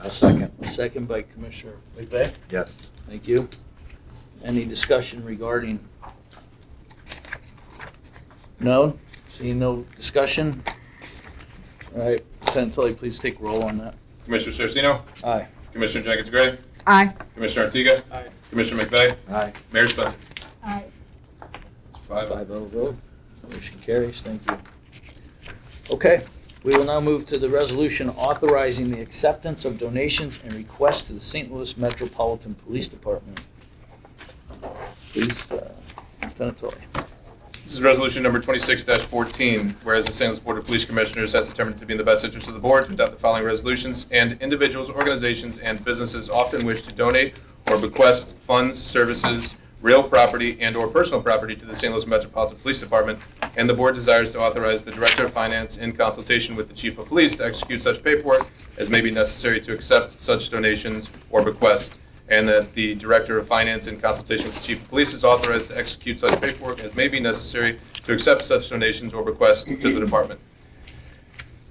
A second. A second by Commissioner McVeigh. Yes. Thank you. Any discussion regarding? No? Seeing no discussion, All right, Lieutenant Tully, please take roll on that. Commissioner Saraceno? Aye. Commissioner Jenkins Gray? Aye. Commissioner Artiga? Aye. Commissioner McVeigh? Aye. Mayor Spencer? Aye. 5-0. 5-0 vote. Motion carries. Thank you. Okay, we will now move to the resolution authorizing the acceptance of donations and requests to the St. Louis Metropolitan Police Department. Please, Lieutenant Tully. This is resolution number 26-14, whereas the St. Louis Board of Police Commissioners has determined to be in the best interest of the board to adopt the following resolutions, and individuals, organizations, and businesses often wish to donate or bequest funds, services, real property, and/or personal property to the St. Louis Metropolitan Police Department, and the board desires to authorize the Director of Finance in consultation with the Chief of Police to execute such paperwork as may be necessary to accept such donations or bequests, and that the Director of Finance in consultation with the Chief of Police is authorized to execute such paperwork as may be necessary to accept such donations or bequests to the department.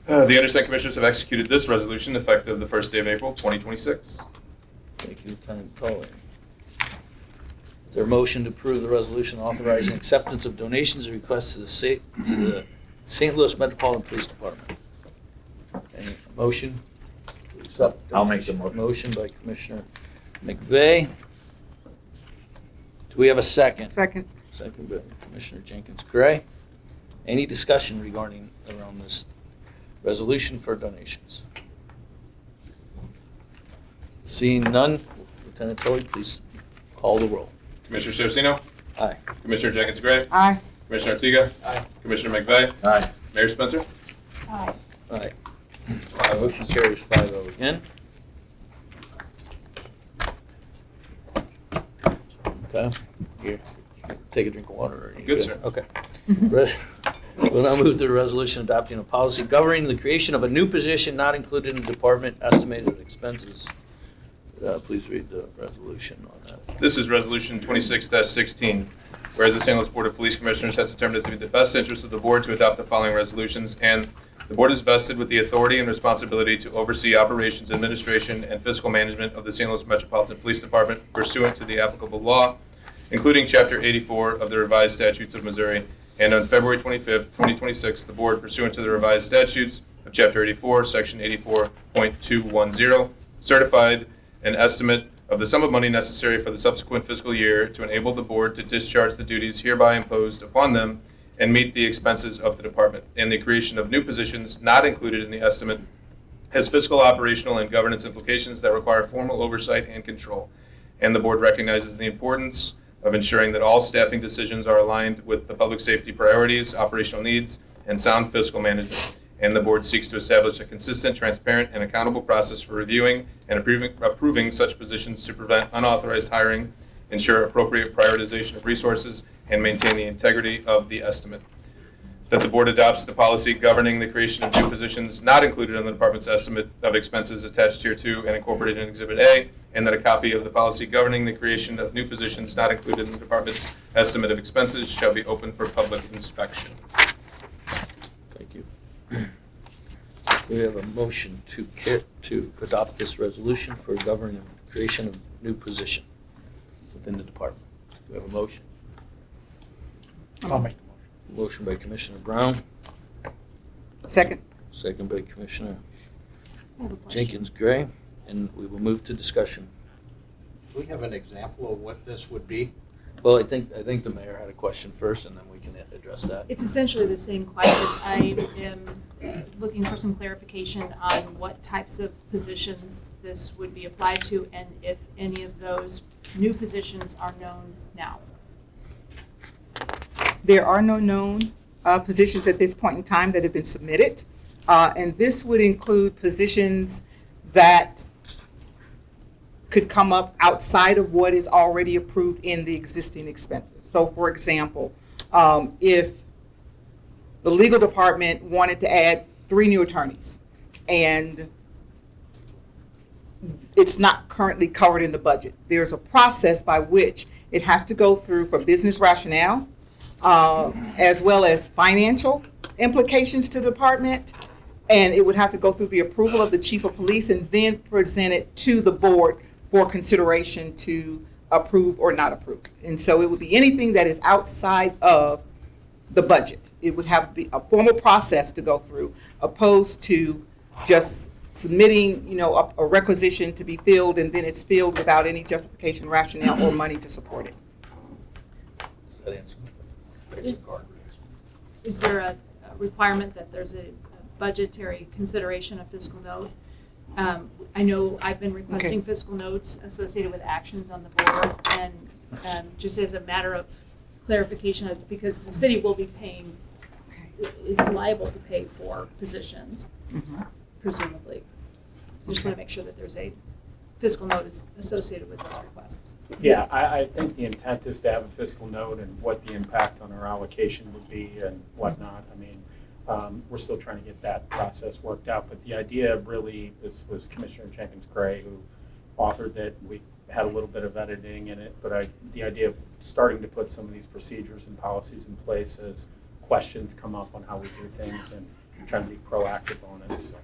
The undersigned commissioners have executed this resolution effective the first day of April 2026. Thank you, Lieutenant Tully. Is there a motion to approve the resolution authorizing acceptance of donations and requests to the St. Louis Metropolitan Police Department? Any motion to accept? I'll make the donation? motion. Motion by Commissioner McVeigh. Do we have a second? Second. Second by Commissioner Jenkins Gray. Any discussion regarding around this resolution for donations? Seeing none, Lieutenant Tully, please call the roll. Commissioner Saraceno? Aye. Commissioner Jenkins Gray? Aye. Commissioner Artiga? Aye. Commissioner McVeigh? Aye. Mayor Spencer? Aye. Aye. Motion carries 5-0 again. Okay, here, take a drink of water. Or are you Good, sir. Okay. We'll now move to the resolution adopting a policy governing the creation of a new position not included in the department estimated expenses. Please read the resolution on that. This is Resolution 26-16, whereas the St. Louis Board of Police Commissioners has determined it to be the best interest of the board to adopt the following resolutions, and the board is vested with the authority and responsibility to oversee operations, administration, and fiscal management of the St. Louis Metropolitan Police Department pursuant to the applicable law, including Chapter 84 of the Revised Statutes of Missouri. And on February 25th, 2026, the board, pursuant to the revised statutes of Chapter 84, Section 84.210, certified an estimate of the sum of money necessary for the subsequent fiscal year to enable the board to discharge the duties hereby imposed upon them and meet the expenses of the department. And the creation of new positions not included in the estimate has fiscal, operational, and governance implications that require formal oversight and control. And the board recognizes the importance of ensuring that all staffing decisions are aligned with the public safety priorities, operational needs, and sound fiscal management. And the board seeks to establish a consistent, transparent, and accountable process for reviewing and approving such positions to prevent unauthorized hiring, ensure appropriate prioritization of resources, and maintain the integrity of the estimate. That the board adopts the policy governing the creation of new positions not included in the department's estimate of expenses attached here to and incorporated in Exhibit A, and that a copy of the policy governing the creation of new positions not included in the department's estimate of expenses shall be open for public inspection. Thank you. We have a motion to adopt this resolution for governing the creation of new position within the department. Do we have a motion? I'll make the motion. Motion by Commissioner Brown, Second. second by Commissioner I have a question. Jenkins Gray, and we will move to discussion. Do we have an example of what this would be? Well, I think the mayor had a question first, and then we can address that. It's essentially the same question. I am looking for some clarification on what types of positions this would be applied to and if any of those new positions are known now. There are no known positions at this point in time that have been submitted. And this would include positions that could come up outside of what is already approved in the existing expenses. So for example, if the legal department wanted to add 3 new attorneys and it's not currently covered in the budget, there's a process by which it has to go through for business rationale, as well as financial implications to the department, and it would have to go through the approval of the chief of police and then present it to the board for consideration to approve or not approve. And so it would be anything that is outside of the budget. it would have to be a formal process to go through, opposed to just submitting, a requisition to be filled, and then it's filled without any justification, rationale, or money to support it. Does that answer? Is there a requirement that there's a budgetary consideration of fiscal note? I know I've been requesting fiscal notes associated with actions on the board, and just as a matter of clarification, because the city will be paying, is liable to pay for positions, presumably. So just want to make sure that there's a fiscal note associated with those requests. Yeah, I think the intent is to have a fiscal note and what the impact on our allocation would be and whatnot. I mean, we're still trying to get that process worked out, but the idea really was Commissioner Jenkins-Gray who authored it. We had a little bit of editing in it, but the idea of starting to put some of these procedures and policies in place as questions come up on how we do things and trying to be proactive on it. So.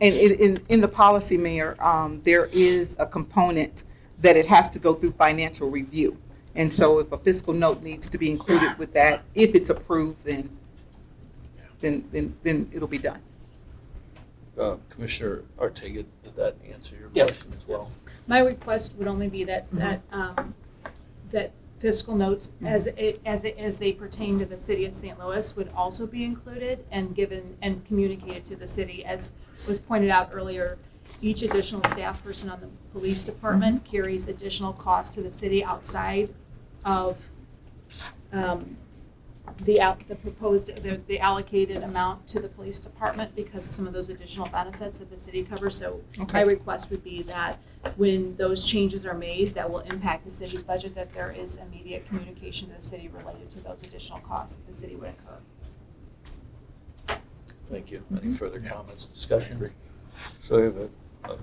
And in the policy, Mayor, there is a component that it has to go through financial review. And so if a fiscal note needs to be included with that, if it's approved, then it'll be done. Commissioner Ortega, did that answer your Yeah. question as well? My request would only be that fiscal notes, as they pertain to the city of St. Louis, would also be included and given and communicated to the city. As was pointed out earlier, each additional staff person on the police department carries additional costs to the city outside of the allocated amount to the police department because of some of those additional benefits that the city covers. So my request would be that when those changes are made that will impact the city's budget, that there is immediate communication to the city related to those additional costs that the city would incur. Thank you. Any further comments, discussion? So we have a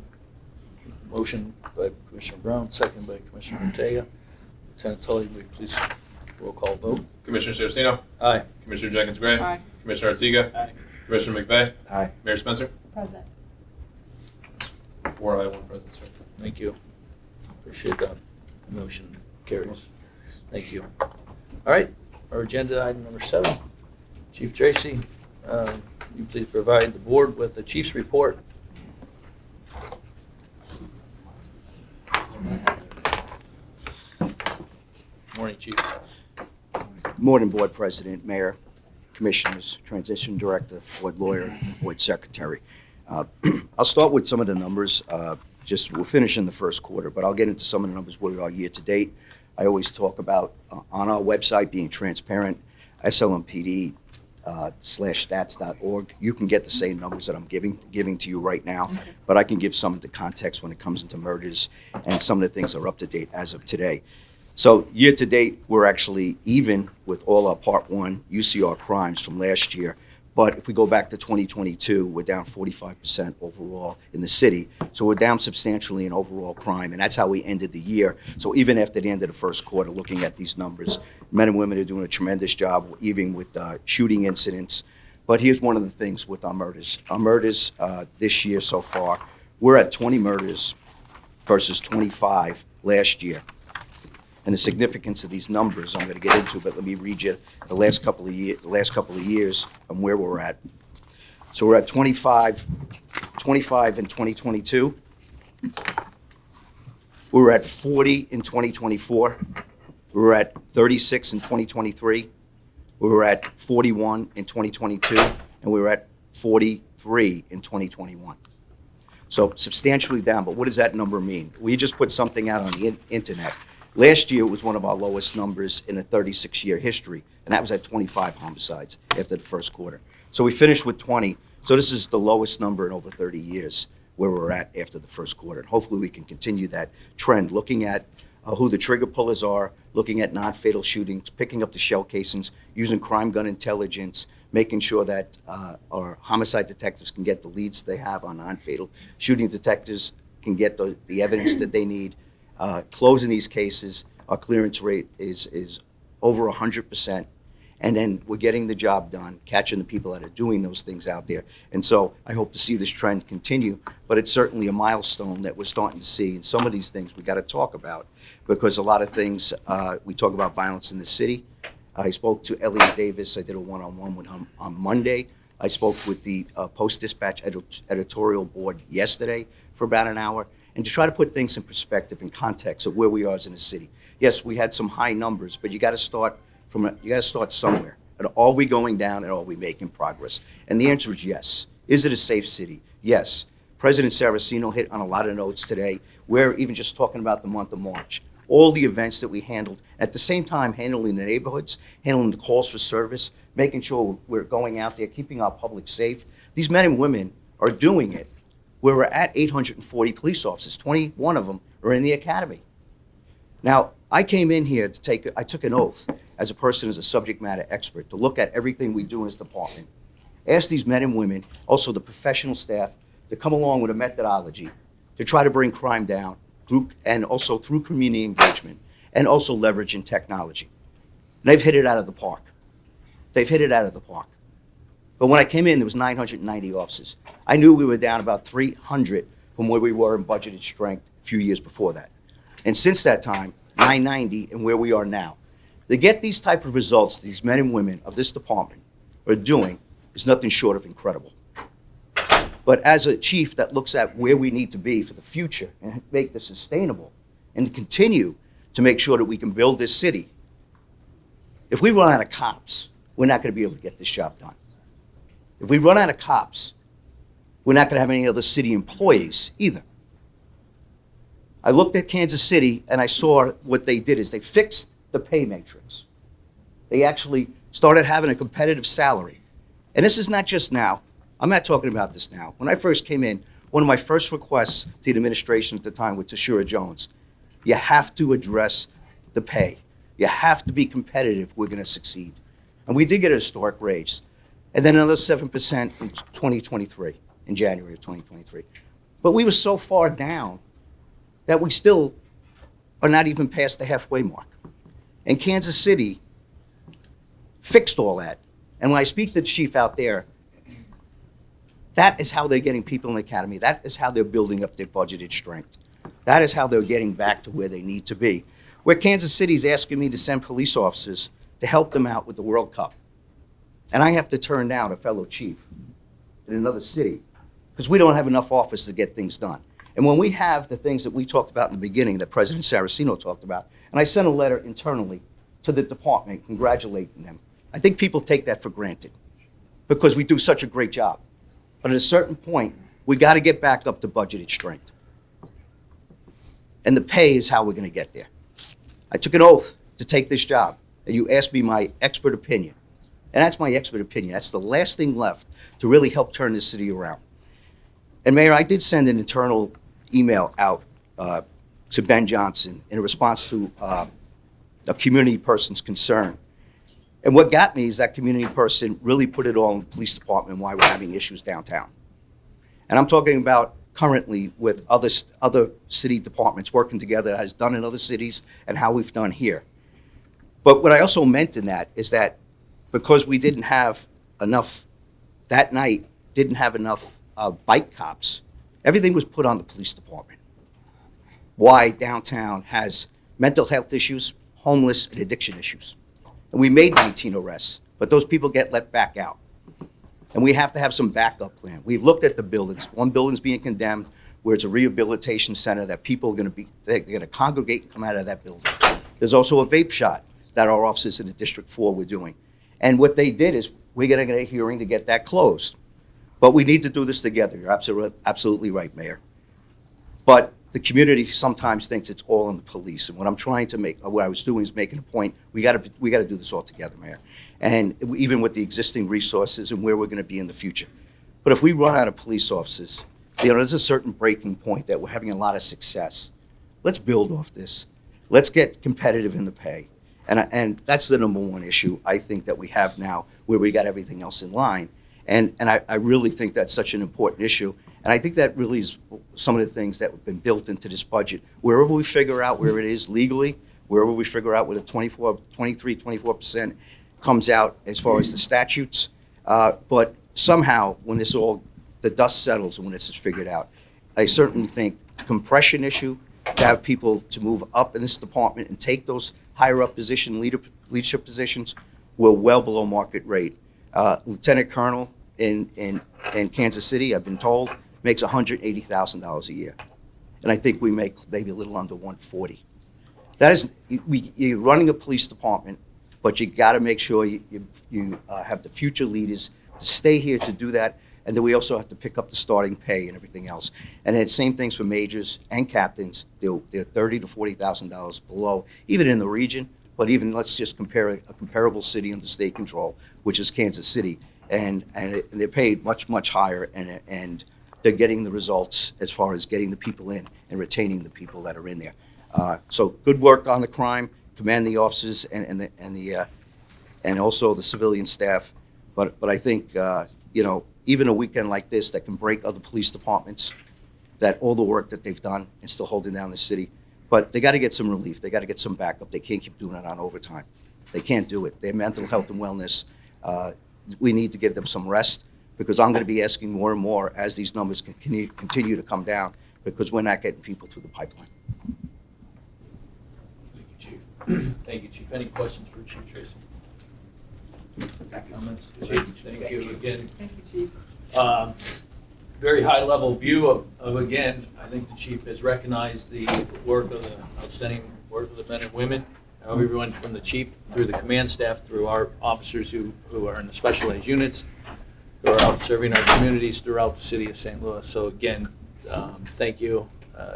motion by Commissioner Brown, second by Commissioner Ortega. Lieutenant Tully, will you please roll call vote? Commissioner Saraceno? Aye. Commissioner Jenkins-Gray? Aye. Commissioner Ortega? Aye. Commissioner McVeigh? Aye. Mayor Spencer? Present. 4 aye, 1 present, sir. Thank you. Appreciate that. Motion carries. Thank you. All right, our agenda item number 7. Chief Tracy, you please provide the board with the chief's report. Morning, Chief. Morning, Board President, Mayor, Commissioners, Transition Director, Board Lawyer, Board Secretary. I'll start with some of the numbers. We're finishing the first quarter, but I'll get into some of the numbers where we are year to date. I always talk about on our website being transparent, slmpd /stats.org. You can get the same numbers that I'm giving to you right now, but I can give some of the context when it comes into murders, and some of the things are up to date as of today. So year to date, we're actually even with all our Part 1 UCR crimes from last year. But if we go back to 2022, we're down 45% overall in the city. So we're down substantially in overall crime, and that's how we ended the year. So even after the end of the first quarter, looking at these numbers, men and women are doing a tremendous job, even with shooting incidents. But here's one of the things with our murders. Our murders this year so far, we're at 20 murders versus 25 last year. And the significance of these numbers I'm going to get into, but let me read you the last couple of years and where we're at. So we're at 25 in 2022. We were at 40 in 2024. We were at 36 in 2023. We were at 41 in 2022, and we were at 43 in 2021. So substantially down, but what does that number mean? We just put something out on the internet. Last year was one of our lowest numbers in a 36-year history, and that was at 25 homicides after the first quarter. So we finished with 20. So this is the lowest number in over 30 years where we're at after the first quarter. And hopefully we can continue that trend, looking at who the trigger pullers are, looking at non-fatal shootings, picking up the shell casings, using crime gun intelligence, making sure that our homicide detectives can get the leads they have on non-fatal shooting detectives, can get the evidence that they need. Closing these cases, our clearance rate is over 100%. And then we're getting the job done, catching the people that are doing those things out there. And so I hope to see this trend continue, but it's certainly a milestone that we're starting to see. And some of these things we got to talk about, because a lot of things, we talk about violence in the city, I spoke to Elliot Davis. I did a one-on-one with him on Monday. I spoke with the Post-Dispatch editorial board yesterday for about an hour, and to try to put things in perspective and context of where we are as in the city. Yes, we had some high numbers, but you got to start somewhere. And are we going down, and are we making progress? And the answer is yes. Is it a safe city? Yes. President Saraceno hit on a lot of notes today. We're even just talking about the month of March. All the events that we handled, at the same time handling the neighborhoods, handling the calls for service, making sure we're going out there, keeping our public safe. These men and women are doing it where we're at 840 police officers. 21 of them are in the academy. Now, I came in here I took an oath as a person, as a subject matter expert, to look at everything we do in this department. Ask these men and women, also the professional staff, to come along with a methodology to try to bring crime down, and also through community engagement, and also leveraging technology. And they've hit it out of the park. They've hit it out of the park. But when I came in, there was 990 officers. I knew we were down about 300 from where we were in budgeted strength a few years before that. And since that time, 990 and where we are now. To get these type of results these men and women of this department are doing is nothing short of incredible. But as a chief that looks at where we need to be for the future and make this sustainable and continue to make sure that we can build this city, if we run out of cops, we're not going to be able to get this job done. If we run out of cops, we're not going to have any other city employees either. I looked at Kansas City and I saw what they did is they fixed the pay matrix. They actually started having a competitive salary. And this is not just now. I'm not talking about this now. When I first came in, one of my first requests to the administration at the time with Tashura Jones, you have to address the pay. You have to be competitive if we're going to succeed. And we did get a historic raise. And then another 7% in 2023, in January of 2023. But we were so far down that we still are not even past the halfway mark. And Kansas City fixed all that. And when I speak to the chief out there, that is how they're getting people in the academy. That is how they're building up their budgeted strength. That is how they're getting back to where they need to be. Where Kansas City's asking me to send police officers to help them out with the World Cup. And I have to turn down a fellow chief in another city because we don't have enough officers to get things done. And when we have the things that we talked about in the beginning that President Saraceno talked about, and I sent a letter internally to the department congratulating them, I think people take that for granted because we do such a great job. But at a certain point, we got to get back up to budgeted strength. And the pay is how we're going to get there. I took an oath to take this job, and you asked me my expert opinion. And that's my expert opinion. That's the last thing left to really help turn this city around. And Mayor, I did send an internal email out to Ben Johnson in response to a community person's concern. And what got me is that community person really put it all in the police department why we're having issues downtown. And I'm talking about currently with other city departments working together as done in other cities and how we've done here. But what I also meant in that is that because we didn't have enough, that night, didn't have enough bike cops, everything was put on the police department. Why downtown has mental health issues, homeless, and addiction issues. And we made 19 arrests, but those people get let back out. And we have to have some backup plan. We've looked at the buildings. One building's being condemned where it's a rehabilitation center that people are they're going to congregate and come out of that building. There's also a vape shot that our officers in the District 4 were doing. And what they did is we're going to get a hearing to get that closed. But we need to do this together. You're absolutely right, Mayor. But the community sometimes thinks it's all on the police. And what I'm trying to make, what I was doing is making a point, we got to do this all together, Mayor. And even with the existing resources and where we're going to be in the future. But if we run out of police officers, there's a certain breaking point that we're having a lot of success. Let's build off this. Let's get competitive in the pay. And that's the number one issue I think that we have now where we got everything else in line. And I really think that's such an important issue. And I think that really is some of the things that have been built into this budget. Wherever we figure out where it is legally, wherever we figure out where the 24% comes out as far as the statutes. But somehow, when the dust settles and when this is figured out, I certainly think compression issue, to have people to move up in this department and take those higher up leader leadership positions, we're well below market rate. Lieutenant Colonel in Kansas City, I've been told, makes $180,000 a year. And I think we make maybe a little under 140. That is, you're running a police department, but you got to make sure you have the future leaders to stay here to do that. And then we also have to pick up the starting pay and everything else. And then same things for majors and captains. They're $30,000 to $40,000 below, even in the region. But even let's just compare a comparable city under state control, which is Kansas City, and they're paid much, much higher, and they're getting the results as far as getting the people in and retaining the people that are in there. So good work on the crime. Commend the officers and also the civilian staff. But I think even a weekend like this that can break other police departments, that all the work that they've done and still holding down the city. But they got to get some relief. They got to get some backup. They can't keep doing it on overtime. They can't do it. Their mental health and wellness, we need to give them some rest, because I'm going to be asking more and more as these numbers continue to come down, because we're not getting people through the pipeline. Thank you, Chief. Thank you, Chief. Any questions for Chief Tracy? Comments? Chief, thank you again. Thank you, Chief. Very high level view of again, I think the Chief has recognized the work of the outstanding work of the men and women, everyone from the Chief through the command staff, through our officers who are in the specialized units, who are out serving our communities throughout the city of St. Louis. So again, thank you.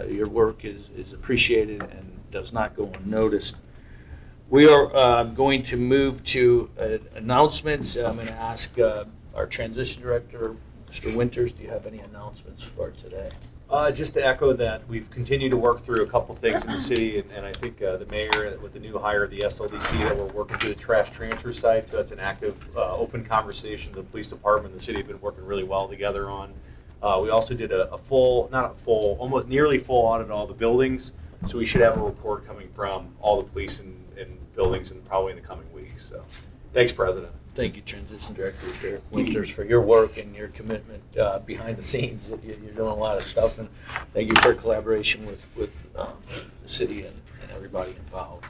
Your work is appreciated and does not go unnoticed. We are going to move to announcements. I'm going to ask our transition director, Mr. Winters, do you have any announcements for today? Just to echo that, we've continued to work through a couple things in the city, and I think the mayor, with the new hire of the SLDC, that we're working through the trash transfer site. So that's an active, open conversation the police department and the city have been working really well together on. We also did almost nearly full audit of all the buildings. So we should have a report coming from all the police and buildings and probably in the coming weeks. So thanks, President. Thank you, Transition Director Winters, for your work and your commitment behind the scenes. You're doing a lot of stuff, and thank you for collaboration with the city and everybody involved.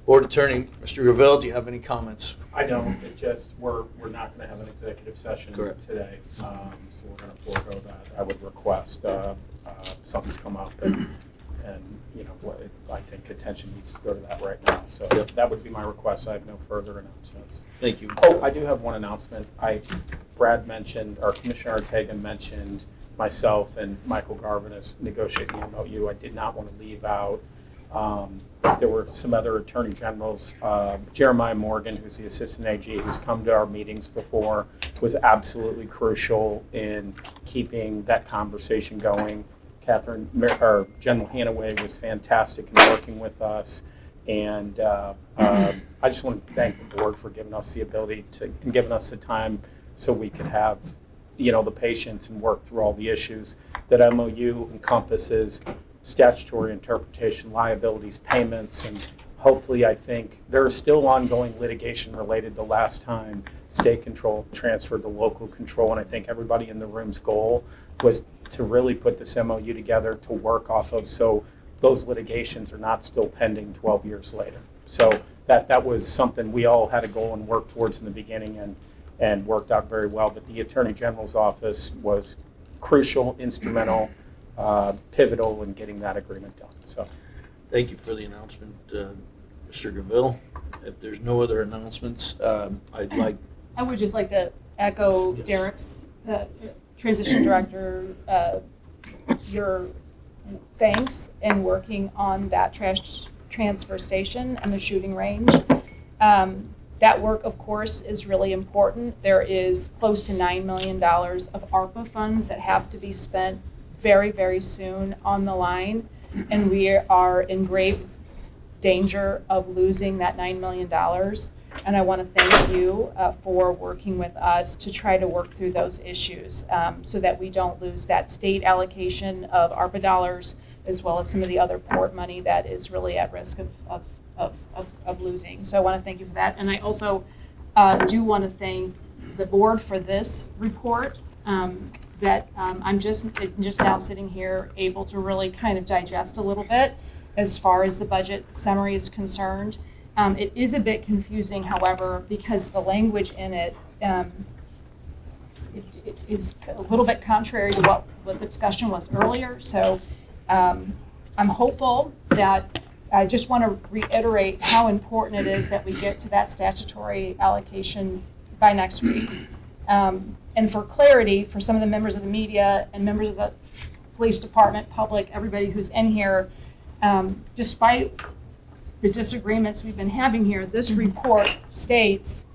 Board Attorney, Mr. Gravel, do you have any comments? I don't. It just, we're not going to have an executive session today, so we're going to forego that. I would request something's come up, and I think attention needs to go to that right now. So that would be my request. I have no further announcements. Thank you. Oh, I do have one announcement. Brad mentioned, or Commissioner Ortega mentioned myself and Michael Garvin as negotiating the MOU. I did not want to leave out. There were some other attorney generals. Jeremiah Morgan, who's the assistant AG, who's come to our meetings before, was absolutely crucial in keeping that conversation going. General Hannaway was fantastic in working with us, and I just want to thank the board for giving us the ability and giving us the time so we could have, the patience and work through all the issues. That MOU encompasses statutory interpretation, liabilities, payments, and hopefully, I think there is still ongoing litigation related to last time state control transferred to local control, and I think everybody in the room's goal was to really put this MOU together to work off of, so those litigations are not still pending 12 years later. So that was something we all had a goal and worked towards in the beginning, and worked out very well. But the Attorney General's office was crucial, instrumental, pivotal in getting that agreement done. So, thank you for the announcement, Mr. Gravel. If there's no other announcements, I would just like to echo Derek's transition director, your thanks in working on that trash transfer station and the shooting range. That work, of course, is really important. There is close to $9 million of ARPA funds that have to be spent very, very soon on the line, and we are in grave danger of losing that $9 million. And I want to thank you for working with us to try to work through those issues so that we don't lose that state allocation of ARPA dollars, as well as some of the other port money that is really at risk of losing. So I want to thank you for that. And I also do want to thank the board for this report that I'm just now sitting here able to really kind of digest a little bit as far as the budget summary is concerned. It is a bit confusing, however, because the language in it, it is a little bit contrary to what the discussion was earlier. So I'm hopeful that, I just want to reiterate how important it is that we get to that statutory allocation by next week. And for clarity, for some of the members of the media and members of the police department, public, everybody who's in here, despite the disagreements we've been having here, this report states,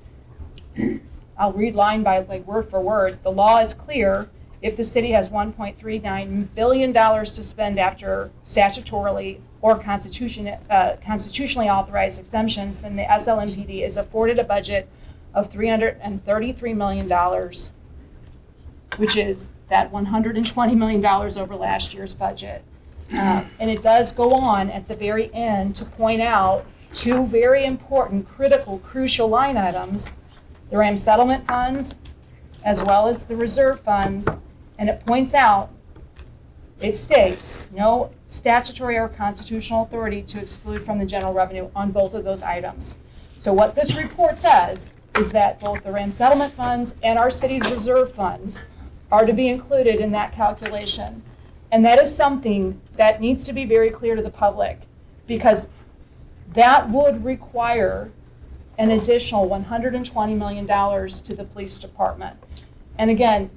I'll read line by word for word, the law is clear. If the city has $1.39 billion to spend after statutorily or constitutionally authorized exemptions, then the SLMPD is afforded a budget of $333 million, which is that $120 million over last year's budget. And it does go on at the very end to point out two very important, critical, crucial line items, the RAM settlement funds as well as the reserve funds. And it points out, it states, no statutory or constitutional authority to exclude from the general revenue on both of those items. So what this report says is that both the RAM settlement funds and our city's reserve funds are to be included in that calculation. And that is something that needs to be very clear to the public, because that would require an additional $120 million to the police department. And again,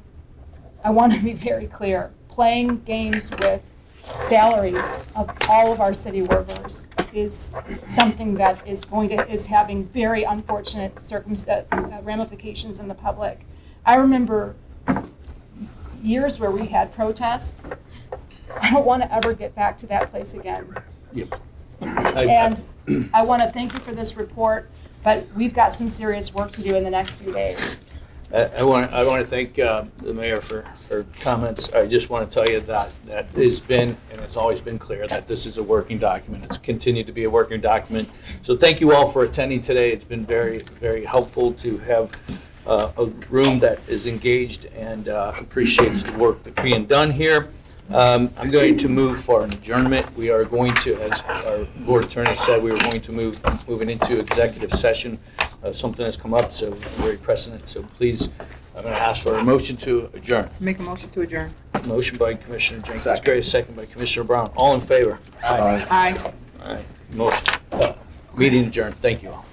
I want to be very clear, playing games with salaries of all of our city workers is something that is having very unfortunate ramifications in the public. I remember years where we had protests. I don't want to ever get back to that place again. Yep. And I want to thank you for this report, but we've got some serious work to do in the next few days. I want to thank the mayor for her comments. I just want to tell you that has been, and it's always been clear, that this is a working document. It's continued to be a working document. So thank you all for attending today. It's been very, very helpful to have a room that is engaged and appreciates the work that's being done here. I'm going to move for an adjournment. We are going to, as our board attorney said, we were going to moving into executive session. Something has come up, so very precedent. So please, I'm going to ask for a motion to adjourn. Make a motion to adjourn. Motion by Commissioner Jenkins Gray, second by Commissioner Brown. All in favor? Aye. All right. Motion. Meeting adjourned. Thank you all.